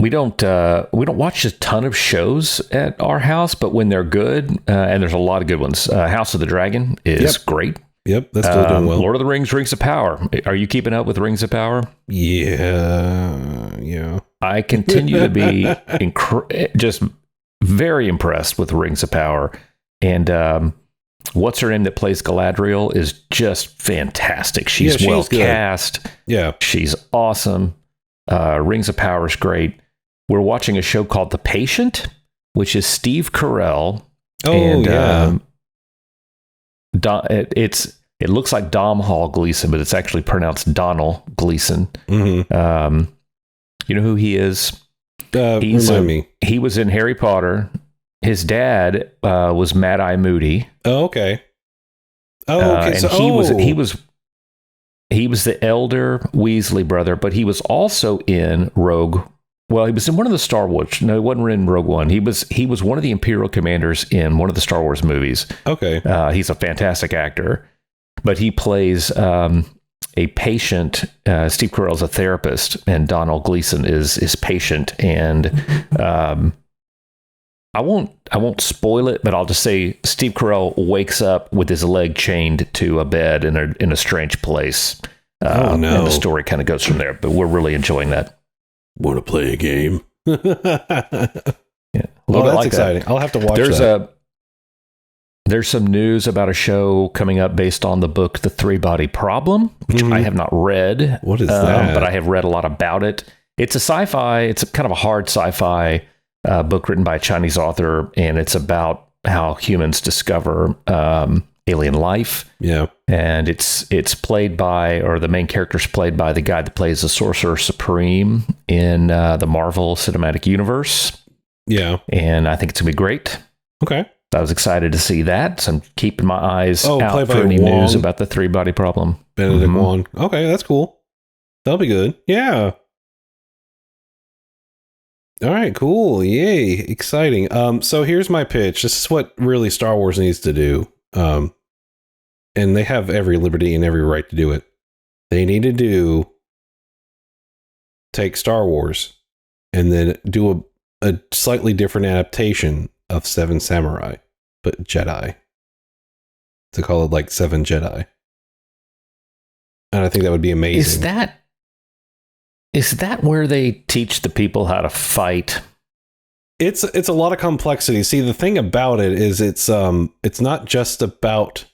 We don't watch a ton of shows at our house, but when they're good, and there's a lot of good ones. House of the Dragon is great. Yep, that's still doing well. Lord of the Rings, Rings of Power. Are you keeping up with Rings of Power? Yeah. I continue to be just very impressed with Rings of Power. And what's her name that plays Galadriel is just fantastic. She's well cast. Yeah. She's awesome. Rings of Power is great. We're watching a show called The Patient, which is Steve Carell. Oh, and, yeah. It looks like Domhnall Gleeson, but it's actually pronounced Donald Gleeson. Mm-hmm. You know who he is? Remind me. He was in Harry Potter. His dad was Mad Eye Moody. Oh, okay. Oh, okay. And he was the elder Weasley brother, but he was also in Rogue. Well, he was in one of the Star Wars. No, he wasn't in Rogue One. He was one of the Imperial commanders in one of the Star Wars movies. Okay. He's a fantastic actor, but he plays a patient. Steve Carell's a therapist, and Donald Gleeson is patient. And I won't spoil it, but I'll just say Steve Carell wakes up with his leg chained to a bed in a strange place. Oh no! And the story kind of goes from there. But we're really enjoying that. Want to play a game? Yeah, that's exciting. I'll have to watch that. There's some news about a show coming up based on the book The Three-Body Problem, which I have not read. What is that? But I have read a lot about it. It's a sci-fi. It's kind of a hard sci-fi book written by a Chinese author, and it's about how humans discover alien life. Yeah. And it's played by, or the main character's played by the guy that plays the Sorcerer Supreme in the Marvel Cinematic Universe. Yeah. And I think it's going to be great. Okay. I was excited to see that, so I'm keeping my eyes out for any Wong. news about the Three-Body Problem. Benedict Wong. Okay, that's cool. That'll be good. Yeah. All right, cool. Yay. Exciting. So here's my pitch. This is what really Star Wars needs to do. And they have every liberty and every right to do it. They need to take Star Wars and then do a slightly different adaptation of Seven Samurai, but Jedi. To call it like Seven Jedi. And I think that would be amazing. Is that where they teach the people how to fight? It's a lot of complexity. See, the thing about it is it's not just about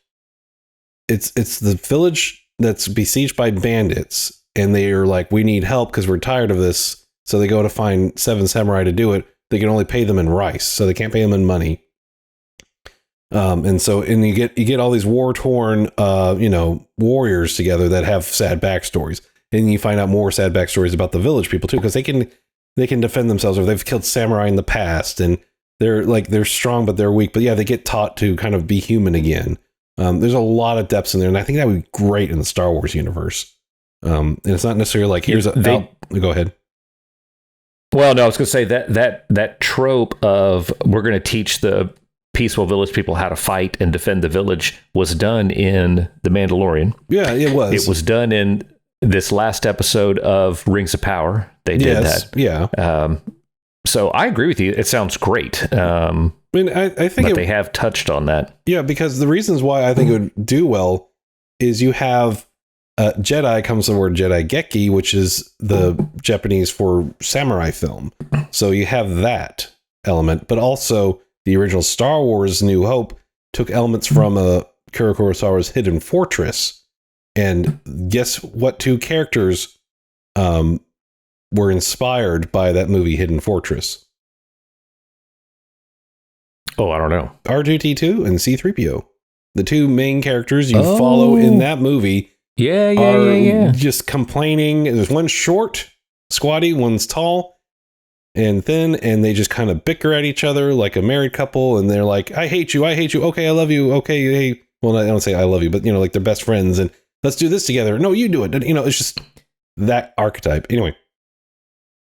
it's the village that's besieged by bandits, and they are like, we need help because we're tired of this. So they go to find Seven Samurai to do it. They can only pay them in rice, so they can't pay them in money. And you get all these war-torn warriors together that have sad backstories. And you find out more sad backstories about the village people too, because they can defend themselves, or they've killed samurai in the past, and they're strong but they're weak. But yeah, they get taught to kind of be human again. There's a lot of depths in there, and I think that would be great in the Star Wars universe. And it's not necessarily like go ahead. Well, no, I was going to say that trope of we're going to teach the peaceful village people how to fight and defend the village was done in The Mandalorian. Yeah, it was. It was done in this last episode of Rings of Power. They did that. Yeah. So I agree with you. It sounds great. I mean, I think they have touched on that. Yeah, because the reasons why I think it would do well is you have Jedi comes the word Jedi Geki, which is the Japanese for samurai film. So you have that element, but also the original Star Wars New Hope took elements from Akira Kurosawa's Hidden Fortress. And guess what two characters were inspired by that movie Hidden Fortress? Oh, I don't know. R2-D2 and C-3PO. The two main characters you follow in that movie are just complaining. There's one short, squatty, one's tall and thin, and they just kind of bicker at each other like a married couple, and they're like, I hate you. Okay, I love you. Okay, hey. Well, I don't say I love you, but, like they're best friends, and let's do this together. No, you do it. It's just that archetype. Anyway,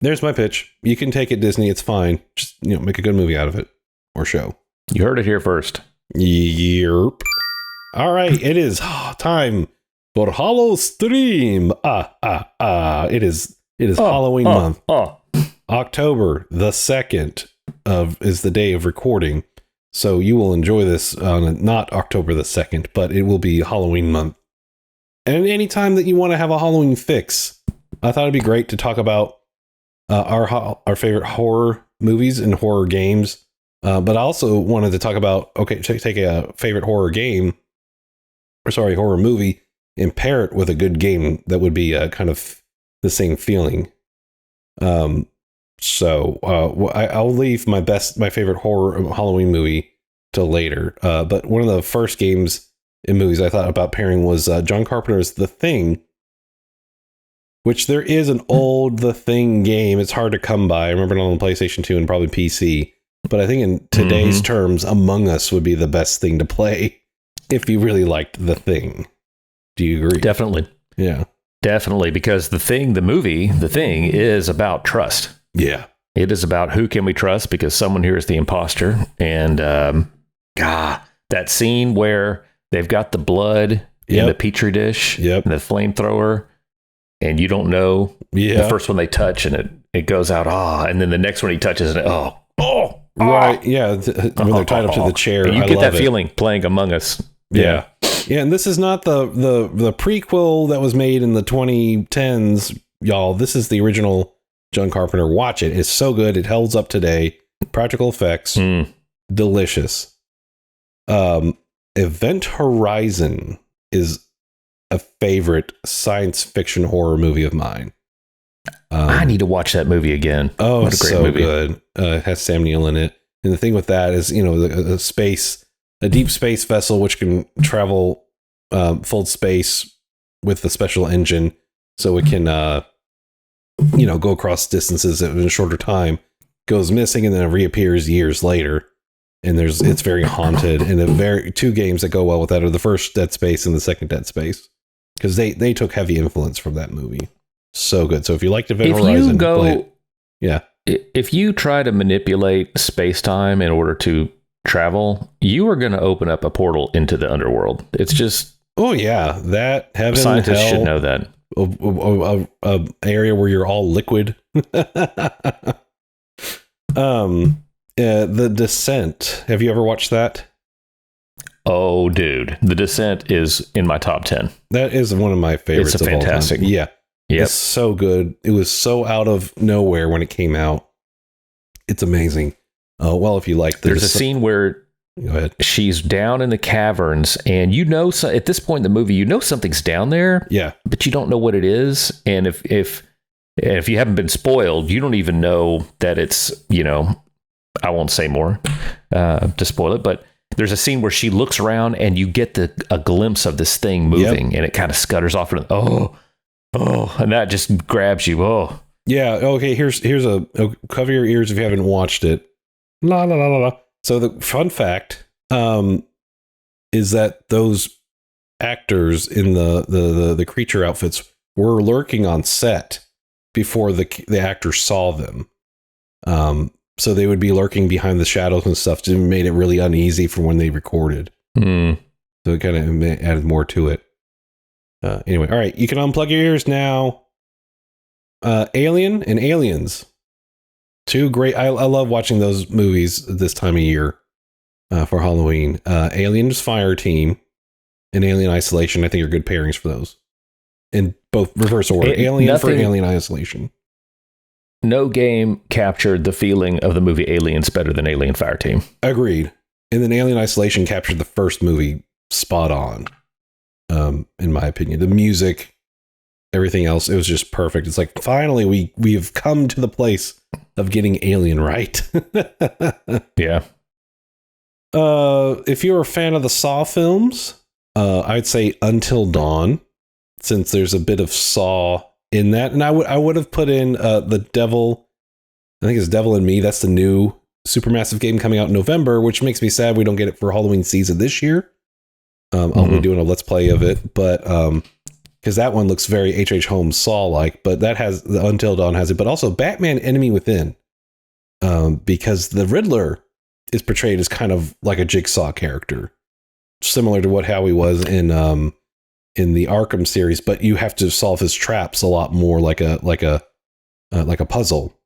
there's my pitch. You can take it, Disney. It's fine. Just, make a good movie out of it or show. You heard it here first. Yerp. All right, it is time for Hallostream. It is Halloween month. October the 2nd is the day of recording. So you will enjoy this on not October the 2nd, but it will be Halloween month. And any time that you want to have a Halloween fix, I thought it'd be great to talk about our favorite horror movies and horror games. But I also wanted to talk about, take a favorite horror movie and pair it with a good game that would be kind of the same feeling. So I'll leave my favorite horror Halloween movie till later. But one of the first games and movies I thought about pairing was John Carpenter's The Thing, which there is an old The Thing game. It's hard to come by. I remember it on the PlayStation 2 and probably PC. But I think in today's terms, Among Us would be the best thing to play if you really liked The Thing. Do you agree? Definitely. Yeah. Definitely, because The Thing is about trust. Yeah. It is about who can we trust, because someone here is the imposter. And that scene where they've got the blood in the petri dish and the flamethrower, and you don't know the first one they touch and it goes out, and then the next one he touches and right, yeah, when they're tied up to the chair. And you get that feeling playing Among Us. Yeah, and this is not the prequel that was made in the 2010s, y'all. This is the original John Carpenter. Watch it. It's so good. It holds up today. Practical effects. Delicious. Event Horizon is a favorite science fiction horror movie of mine. I need to watch that movie again. Oh, what a great movie. Good. It has Sam Neill in it. And the thing with that is, a deep space vessel which can travel full space with a special engine, so it can go across distances in a shorter time, goes missing and then it reappears years later. And it's very haunted. And two games that go well with that are the first Dead Space and the second Dead Space, because they took heavy influence from that movie. So good. So if you liked Event Horizon, play it. Yeah. If you try to manipulate space-time in order to travel, you are going to open up a portal into the underworld. It's just... Oh, yeah. That heaven, scientists hell, should know that. A area where you're all liquid. The Descent. Have you ever watched that? Oh, dude. The Descent is in my top 10. That is one of my favorites. It's fantastic. All time. Yeah. Yep. It's so good. It was so out of nowhere when it came out. It's amazing. Well, if you like there's a scene where go ahead. She's down in the caverns, and at this point in the movie, something's down there. Yeah. But you don't know what it is. And if you haven't been spoiled, you don't even know that it's, I won't say more to spoil it, but there's a scene where she looks around and you get a glimpse of this thing moving, and it kind of scutters off and and that just grabs you. Oh, yeah. Okay. Here's a cover your ears if you haven't watched it. La la la la la. So the fun fact is that those actors in the creature outfits were lurking on set before the actors saw them. So they would be lurking behind the shadows and stuff. Just made it really uneasy for when they recorded. So it kind of added more to it. Anyway, all right, you can unplug your ears now. Alien and Aliens. Two great. I love watching those movies this time of year for Halloween. Aliens Fire Team and Alien Isolation, I think, are good pairings for those. In both reverse order. Alien for Alien Isolation. No game captured the feeling of the movie Aliens better than Alien Fire Team. Agreed. And then Alien Isolation captured the first movie spot on, in my opinion. The music, everything else, it was just perfect. It's like, finally, we've come to the place of getting Alien right. Yeah. If you're a fan of the Saw films, I'd say Until Dawn, since there's a bit of Saw in that. And I would have put in the Devil, I think it's Devil in Me. That's the new Supermassive game coming out in November, which makes me sad we don't get it for Halloween season this year. I'll be doing a Let's Play of it, but because that one looks very H.H. Holmes Saw-like, but that has, the Until Dawn has it, but also Batman Enemy Within, because the Riddler is portrayed as kind of like a Jigsaw character, similar to what Howie was in the Arkham series, but you have to solve his traps a lot more like a puzzle.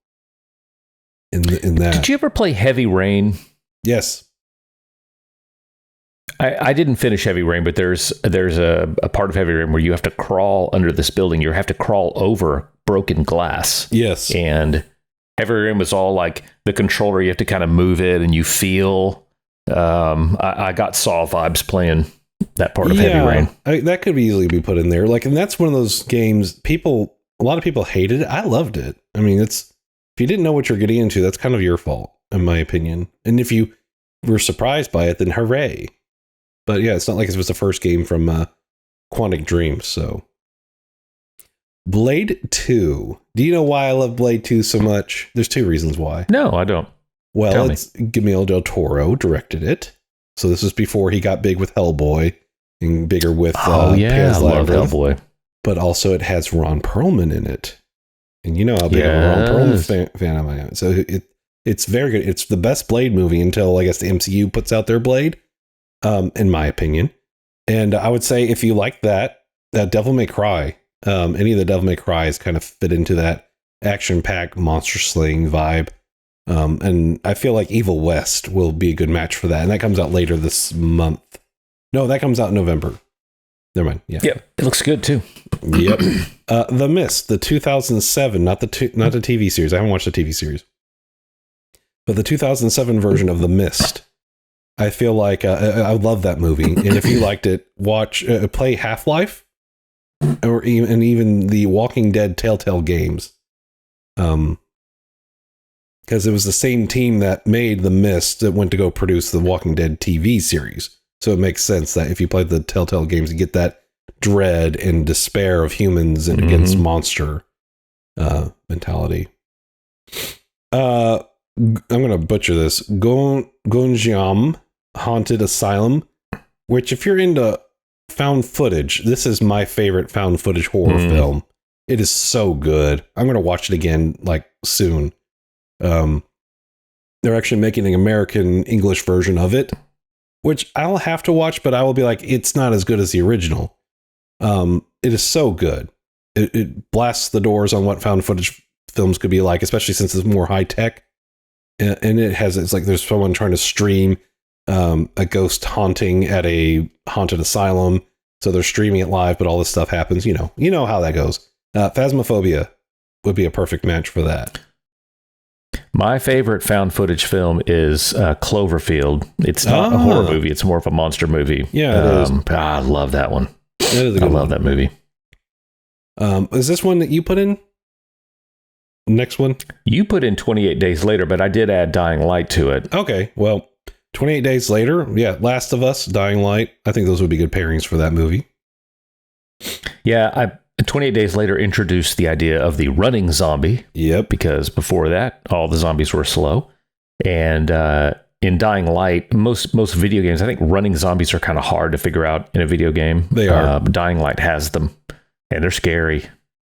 In that, did you ever play Heavy Rain? Yes. I didn't finish Heavy Rain, but there's a part of Heavy Rain where you have to crawl under this building. You have to crawl over broken glass. Yes. And Heavy Rain was all like the controller. You have to kind of move it and you feel. I got Saw vibes playing that part of Heavy Rain. That could easily be put in there. Like, and that's one of those games a lot of people hated it. I loved it. I mean, if you didn't know what you're getting into, that's kind of your fault, in my opinion. And if you were surprised by it, then hooray. But yeah, it's not like it was the first game from Quantic Dream. So, Blade 2. Do you know why I love Blade 2 so much? There's two reasons why. No, I don't. Well, Guillermo del Toro directed it. So this was before he got big with Hellboy and bigger with Pan's Labyrinth. I love Hellboy. But also it has Ron Perlman in it. And you know how big of a Ron Perlman fan I am. So it's very good. It's the best Blade movie until, I guess, the MCU puts out their Blade. In my opinion. And I would say if you like that Devil May Cry, any of the Devil May Cries kind of fit into that action-packed monster slaying vibe. And I feel like Evil West will be a good match for that. And that comes out later this month. No, that comes out in November. Never mind. Yeah. Yep. It looks good too. Yep. The Mist, the 2007, not the TV series. I haven't watched the TV series. But the 2007 version of The Mist. I feel like I love that movie, and if you liked it, play Half-Life, or even the Walking Dead Telltale games, because it was the same team that made The Mist that went to go produce the Walking Dead TV series. So it makes sense that if you play the Telltale games, you get that dread and despair of humans and against monster mentality. I'm gonna butcher this. Gonjiam Haunted Asylum, which, if you're into found footage, this is my favorite found footage horror film. It is so good. I'm going to watch it again soon. They're actually making an American English version of it, which I'll have to watch, but I will be like, it's not as good as the original. It is so good. It blasts the doors on what found footage films could be like, especially since it's more high tech. And it's like there's someone trying to stream a ghost haunting at a haunted asylum. So they're streaming it live, but all this stuff happens. You know how that goes. Phasmaphobia would be a perfect match for that. My favorite found footage film is Cloverfield. It's not a horror movie. It's more of a monster movie. Yeah, it is. I love that one. That is a good I love that movie. Is this one that you put in? Next one? You put in 28 Days Later, but I did add Dying Light to it. Okay, well, 28 Days Later, yeah, Last of Us, Dying Light. I think those would be good pairings for that movie. Yeah, 28 Days Later introduced the idea of the running zombie. Yep. Because before that, all the zombies were slow. And in Dying Light, most video games, I think running zombies are kind of hard to figure out in a video game. They are. Dying Light has them, and they're scary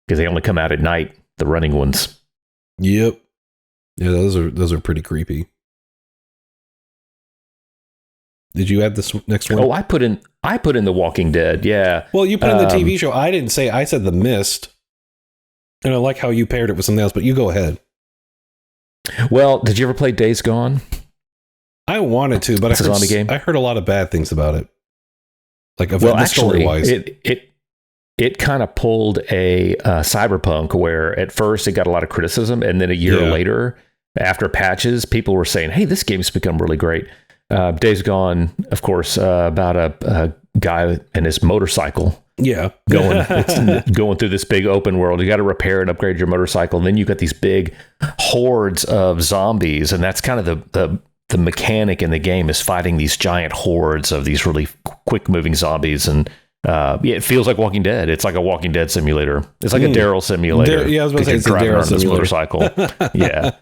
because they only come out at night, the running ones. Yep. Yeah, those are pretty creepy. Did you add this next one? Oh, I put in The Walking Dead. Yeah. Well, you put in the TV show. I didn't say. I said The Mist, and I like how you paired it with something else. But you go ahead. Well, did you ever play Days Gone? I wanted to, but zombie game. I heard a lot of bad things about it. Like, story-wise, it kind of pulled a Cyberpunk, where at first it got a lot of criticism, and then a year later, after patches, people were saying, "Hey, this game's become really great." Days Gone, of course, about a guy and his motorcycle. Yeah, going through this big open world. You got to repair and upgrade your motorcycle, and then you got these big hordes of zombies, and that's kind of the mechanic in the game, is fighting these giant hordes of these really quick moving zombies. And it feels like Walking Dead. It's like a Walking Dead simulator. It's like a Daryl simulator. I was about to say it's a Daryl simulator. Motorcycle. Yeah.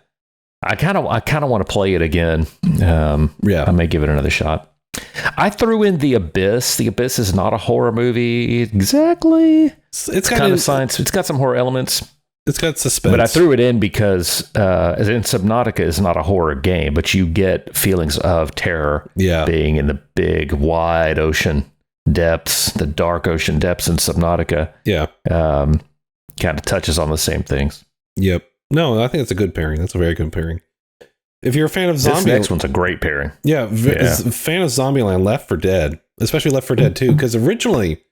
I kind of want to play it again. I may give it another shot. I threw in The Abyss. The Abyss is not a horror movie exactly. It's kind of science. It's got some horror elements. It's got suspense. But I threw it in because Subnautica is not a horror game, but you get feelings of terror being in the big, wide ocean depths, the dark ocean depths in Subnautica. Yeah. Kind of touches on the same things. Yep. No, I think that's a good pairing. That's a very good pairing. If you're a fan of Zombie... This next one's a great pairing. Yeah. Fan of Zombieland, Left 4 Dead, especially Left 4 Dead 2, because originally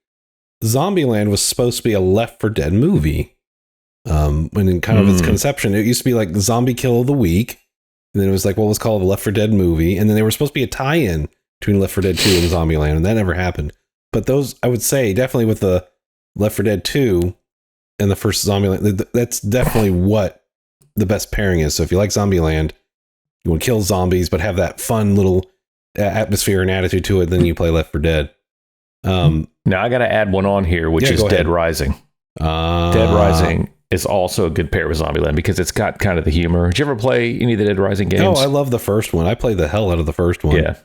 Zombieland was supposed to be a Left 4 Dead movie. When in kind of its conception, it used to be like Zombie Kill of the Week, and then it was like what was called a Left 4 Dead movie, and then they were supposed to be a tie-in between Left 4 Dead 2 and Zombieland, and that never happened. But those, I would say, definitely with the Left 4 Dead 2 and the first Zombieland, that's definitely what the best pairing is. So if you like Zombieland, you want to kill zombies, but have that fun little atmosphere and attitude to it, then you play Left 4 Dead. Now I got to add one on here, which is Dead Rising. Dead Rising is also a good pair with Zombieland because it's got kind of the humor. Did you ever play any of the Dead Rising games? Oh, I love the first one. I played the hell out of the first one. Yeah,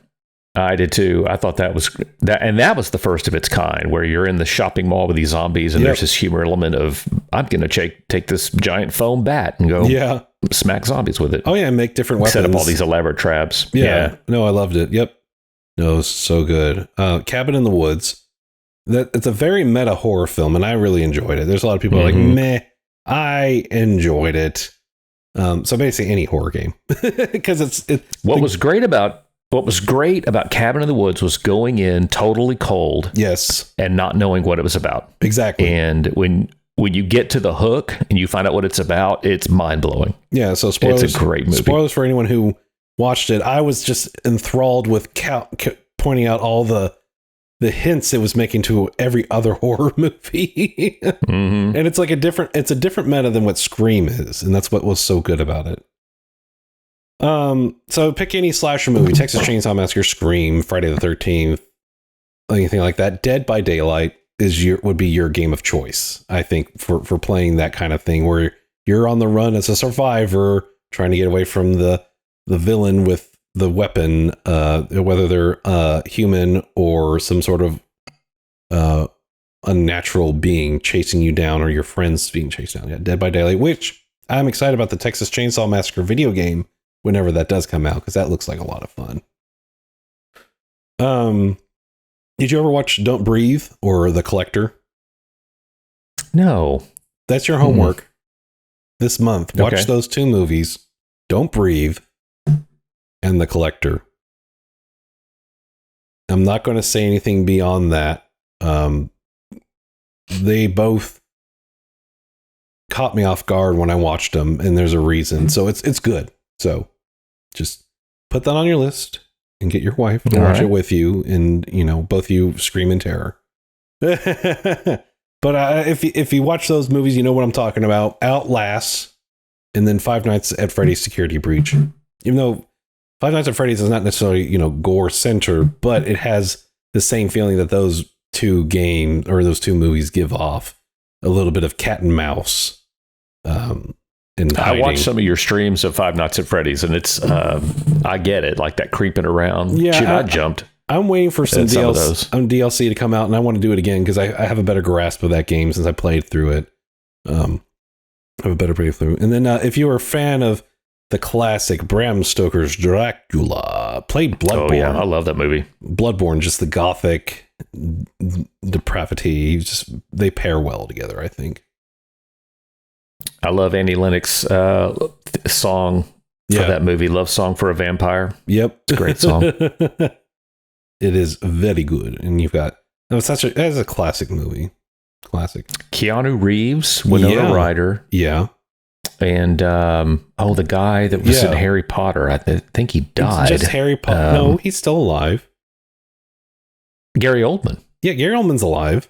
I did too. I thought that was the first of its kind, where you're in the shopping mall with these zombies, and there's this humor element of, I'm going to take this giant foam bat and go smack zombies with it. Oh yeah, and make different weapons. Set up all these elaborate traps. Yeah. No, I loved it. Yep. No, it was so good. Cabin in the Woods. It's a very meta horror film, and I really enjoyed it. There's a lot of people who are like, meh. I enjoyed it. So basically any horror game, because it's what was great about Cabin in the Woods was going in totally cold. Yes. And not knowing what it was about. Exactly. And when you get to the hook and you find out what it's about, it's mind blowing. Yeah. So spoilers. It's a great movie. Spoilers for anyone who watched it. I was just enthralled with pointing out all the hints it was making to every other horror movie. And it's like a different meta than what Scream is. And that's what was so good about it. So pick any slasher movie, Texas Chainsaw Massacre, Scream, Friday the 13th, anything like that. Dead by Daylight would be your game of choice, I think, for playing that kind of thing where you're on the run as a survivor, trying to get away from the villain with the weapon, whether they're human or some sort of unnatural being chasing you down, or your friends being chased down. Yeah, Dead by Daylight, which I'm excited about the Texas Chainsaw Massacre video game whenever that does come out, because that looks like a lot of fun. Did you ever watch Don't Breathe or The Collector? No. That's your homework this month. Watch those two movies, Don't Breathe and The Collector. I'm not going to say anything beyond that. They both caught me off guard when I watched them, and there's a reason. So it's good. So just put that on your list and get your wife to watch it with you, and both of you scream in terror. But if you watch those movies, you know what I'm talking about. Outlast, and then Five Nights at Freddy's Security Breach. Even though Five Nights at Freddy's is not necessarily, gore center, but it has the same feeling that those two movies give off. A little bit of cat and mouse. I watched some of your streams of Five Nights at Freddy's, and it's, I get it, like that creeping around. Yeah, I jumped. I'm waiting for some DLC to come out, and I want to do it again because I have a better grasp of that game since I played through it. I have a better playthrough. And then if you were a fan of the classic Bram Stoker's Dracula. Played Bloodborne. Oh yeah, I love that movie. Bloodborne, just the gothic depravity. They pair well together, I think. I love Annie Lennox song for that movie, Love Song for a Vampire. Yep. It's a great song. It is very good. And you've got, that's a classic movie. Classic. Keanu Reeves, Winona Ryder. Yeah. And, the guy that was in Harry Potter. I think he died. It's just Harry Potter. No, he's still alive. Gary Oldman. Yeah, Gary Oldman's alive.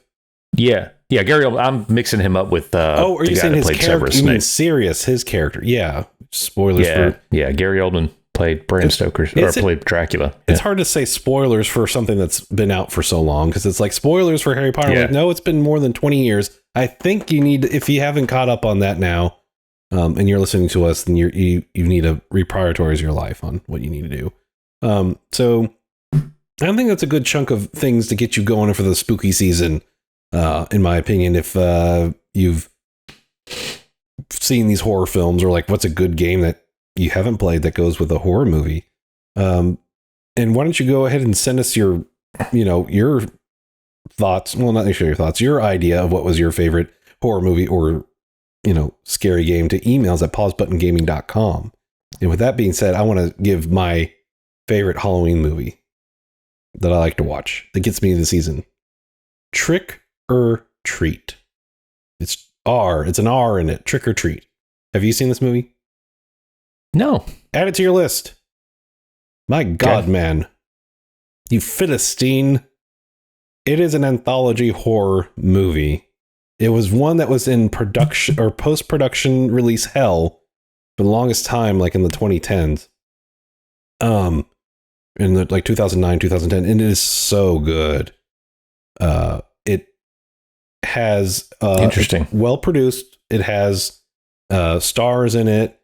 Yeah, Gary Oldman. I'm mixing him up with are you saying his character? You mean Sirius, his character. Yeah. Spoilers for... Yeah, Gary Oldman played Bram Stoker, played Dracula. It's hard to say spoilers for something that's been out for so long, because it's like spoilers for Harry Potter. Yeah. Like, no, it's been more than 20 years. I think you need, if you haven't caught up on that now, and you're listening to us, then you need to reprioritize your life on what you need to do. So I think that's a good chunk of things to get you going for the spooky season, in my opinion. If you've seen these horror films, or like, what's a good game that you haven't played that goes with a horror movie? And why don't you go ahead and send us your thoughts? Well, not necessarily your thoughts, your idea of what was your favorite horror movie or, scary game to emails at pausebuttongaming.com. And with that being said, I want to give my favorite Halloween movie that I like to watch that gets me in the season. Trick or Treat. It's an R in it. Trick or Treat. Have you seen this movie? No. Add it to your list. My God, man. You Philistine. It is an anthology horror movie. It was one that was in production or post-production release hell for the longest time, like in the 2010s. In the 2009, 2010, and it is so good. It has interesting, well produced. It has stars in it.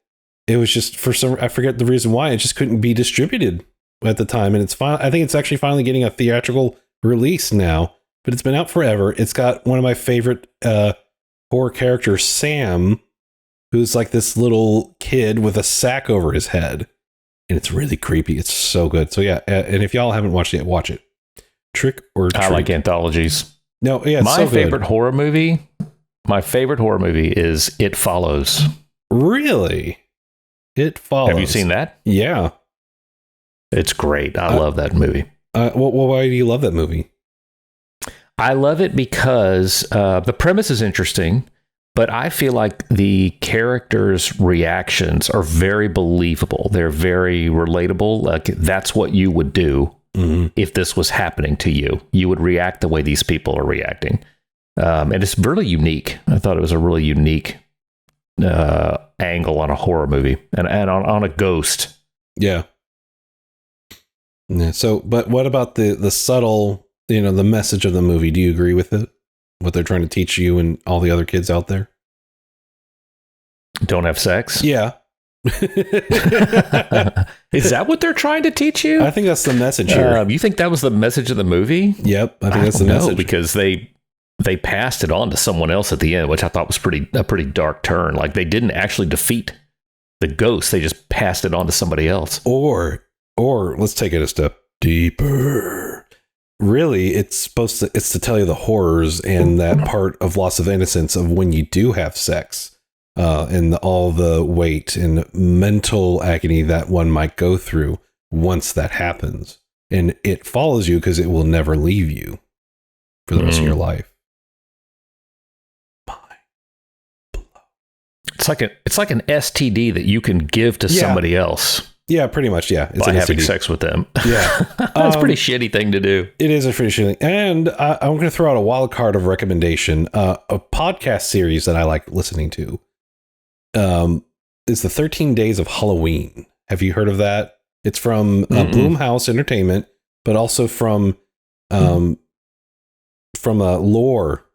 It was just, for some, I forget the reason why, it just couldn't be distributed at the time, and I think it's actually finally getting a theatrical release now. But it's been out forever. It's got one of my favorite horror characters, Sam, who's like this little kid with a sack over his head. And it's really creepy. It's so good. So yeah, and if y'all haven't watched it yet, watch it. Trick or Treat. I like anthologies. No, yeah, it's my so favorite horror movie. My favorite horror movie is It Follows. Really? It Follows. Have you seen that? Yeah. It's great. I love that movie. Why do you love that movie? I love it because the premise is interesting, but I feel like the characters' reactions are very believable. They're very relatable. Like, that's what you would do if this was happening to you. You would react the way these people are reacting. And it's really unique. I thought it was a really unique angle on a horror movie and on a ghost. Yeah. So, but what about the subtle, the message of the movie? Do you agree with it? What they're trying to teach you and all the other kids out there? Don't have sex? Yeah. Is that what they're trying to teach you? I think that's the message here. You think that was the message of the movie? Yep. I think that's the message. Because they passed it on to someone else at the end, which I thought was a pretty dark turn. Like, they didn't actually defeat the ghost. They just passed it on to somebody else. Or let's take it a step deeper. Really, it's to tell you the horrors and that part of loss of innocence of when you do have sex, and all the weight and mental agony that one might go through once that happens. And it follows you because it will never leave you for the rest of your life. It's like an STD that you can give to somebody else. Yeah, pretty much. Yeah, it's by having sex with them. Yeah, that's a pretty shitty thing to do. It is a pretty shitty thing. And I'm going to throw out a wild card of recommendation. A podcast series that I like listening to is the 13 Days of Halloween. Have you heard of that? It's from Blumhouse Entertainment, but also from Lore,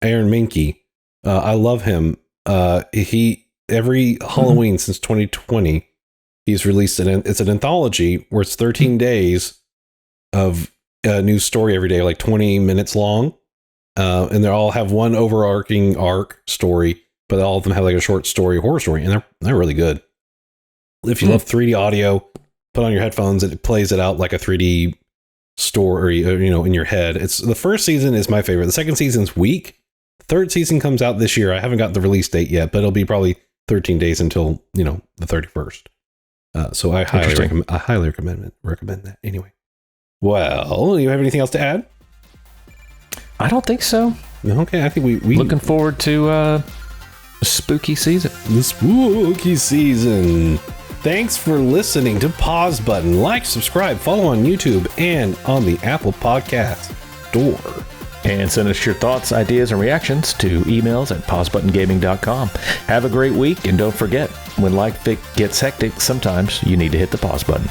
Aaron Minky. I love him. He every Halloween since 2020. He's released it's an anthology where it's 13 days of a new story every day, like 20 minutes long. And they all have one overarching arc story, but all of them have like a short story, horror story, and they're really good. If you love 3D audio, put on your headphones. It plays it out like a 3D story, in your head. The first season is my favorite. The second season's weak. The third season comes out this year. I haven't got the release date yet, but it'll be probably 13 days until, the 31st. So I highly recommend that. Anyway. Well, you have anything else to add? I don't think so. Okay, I think we looking forward to a spooky season. The spooky season. Thanks for listening to Pause Button. Like, subscribe, follow on YouTube and on the Apple Podcast Store. And send us your thoughts, ideas, and reactions to emails at pausebuttongaming.com. Have a great week, and don't forget, when life gets hectic, sometimes you need to hit the pause button.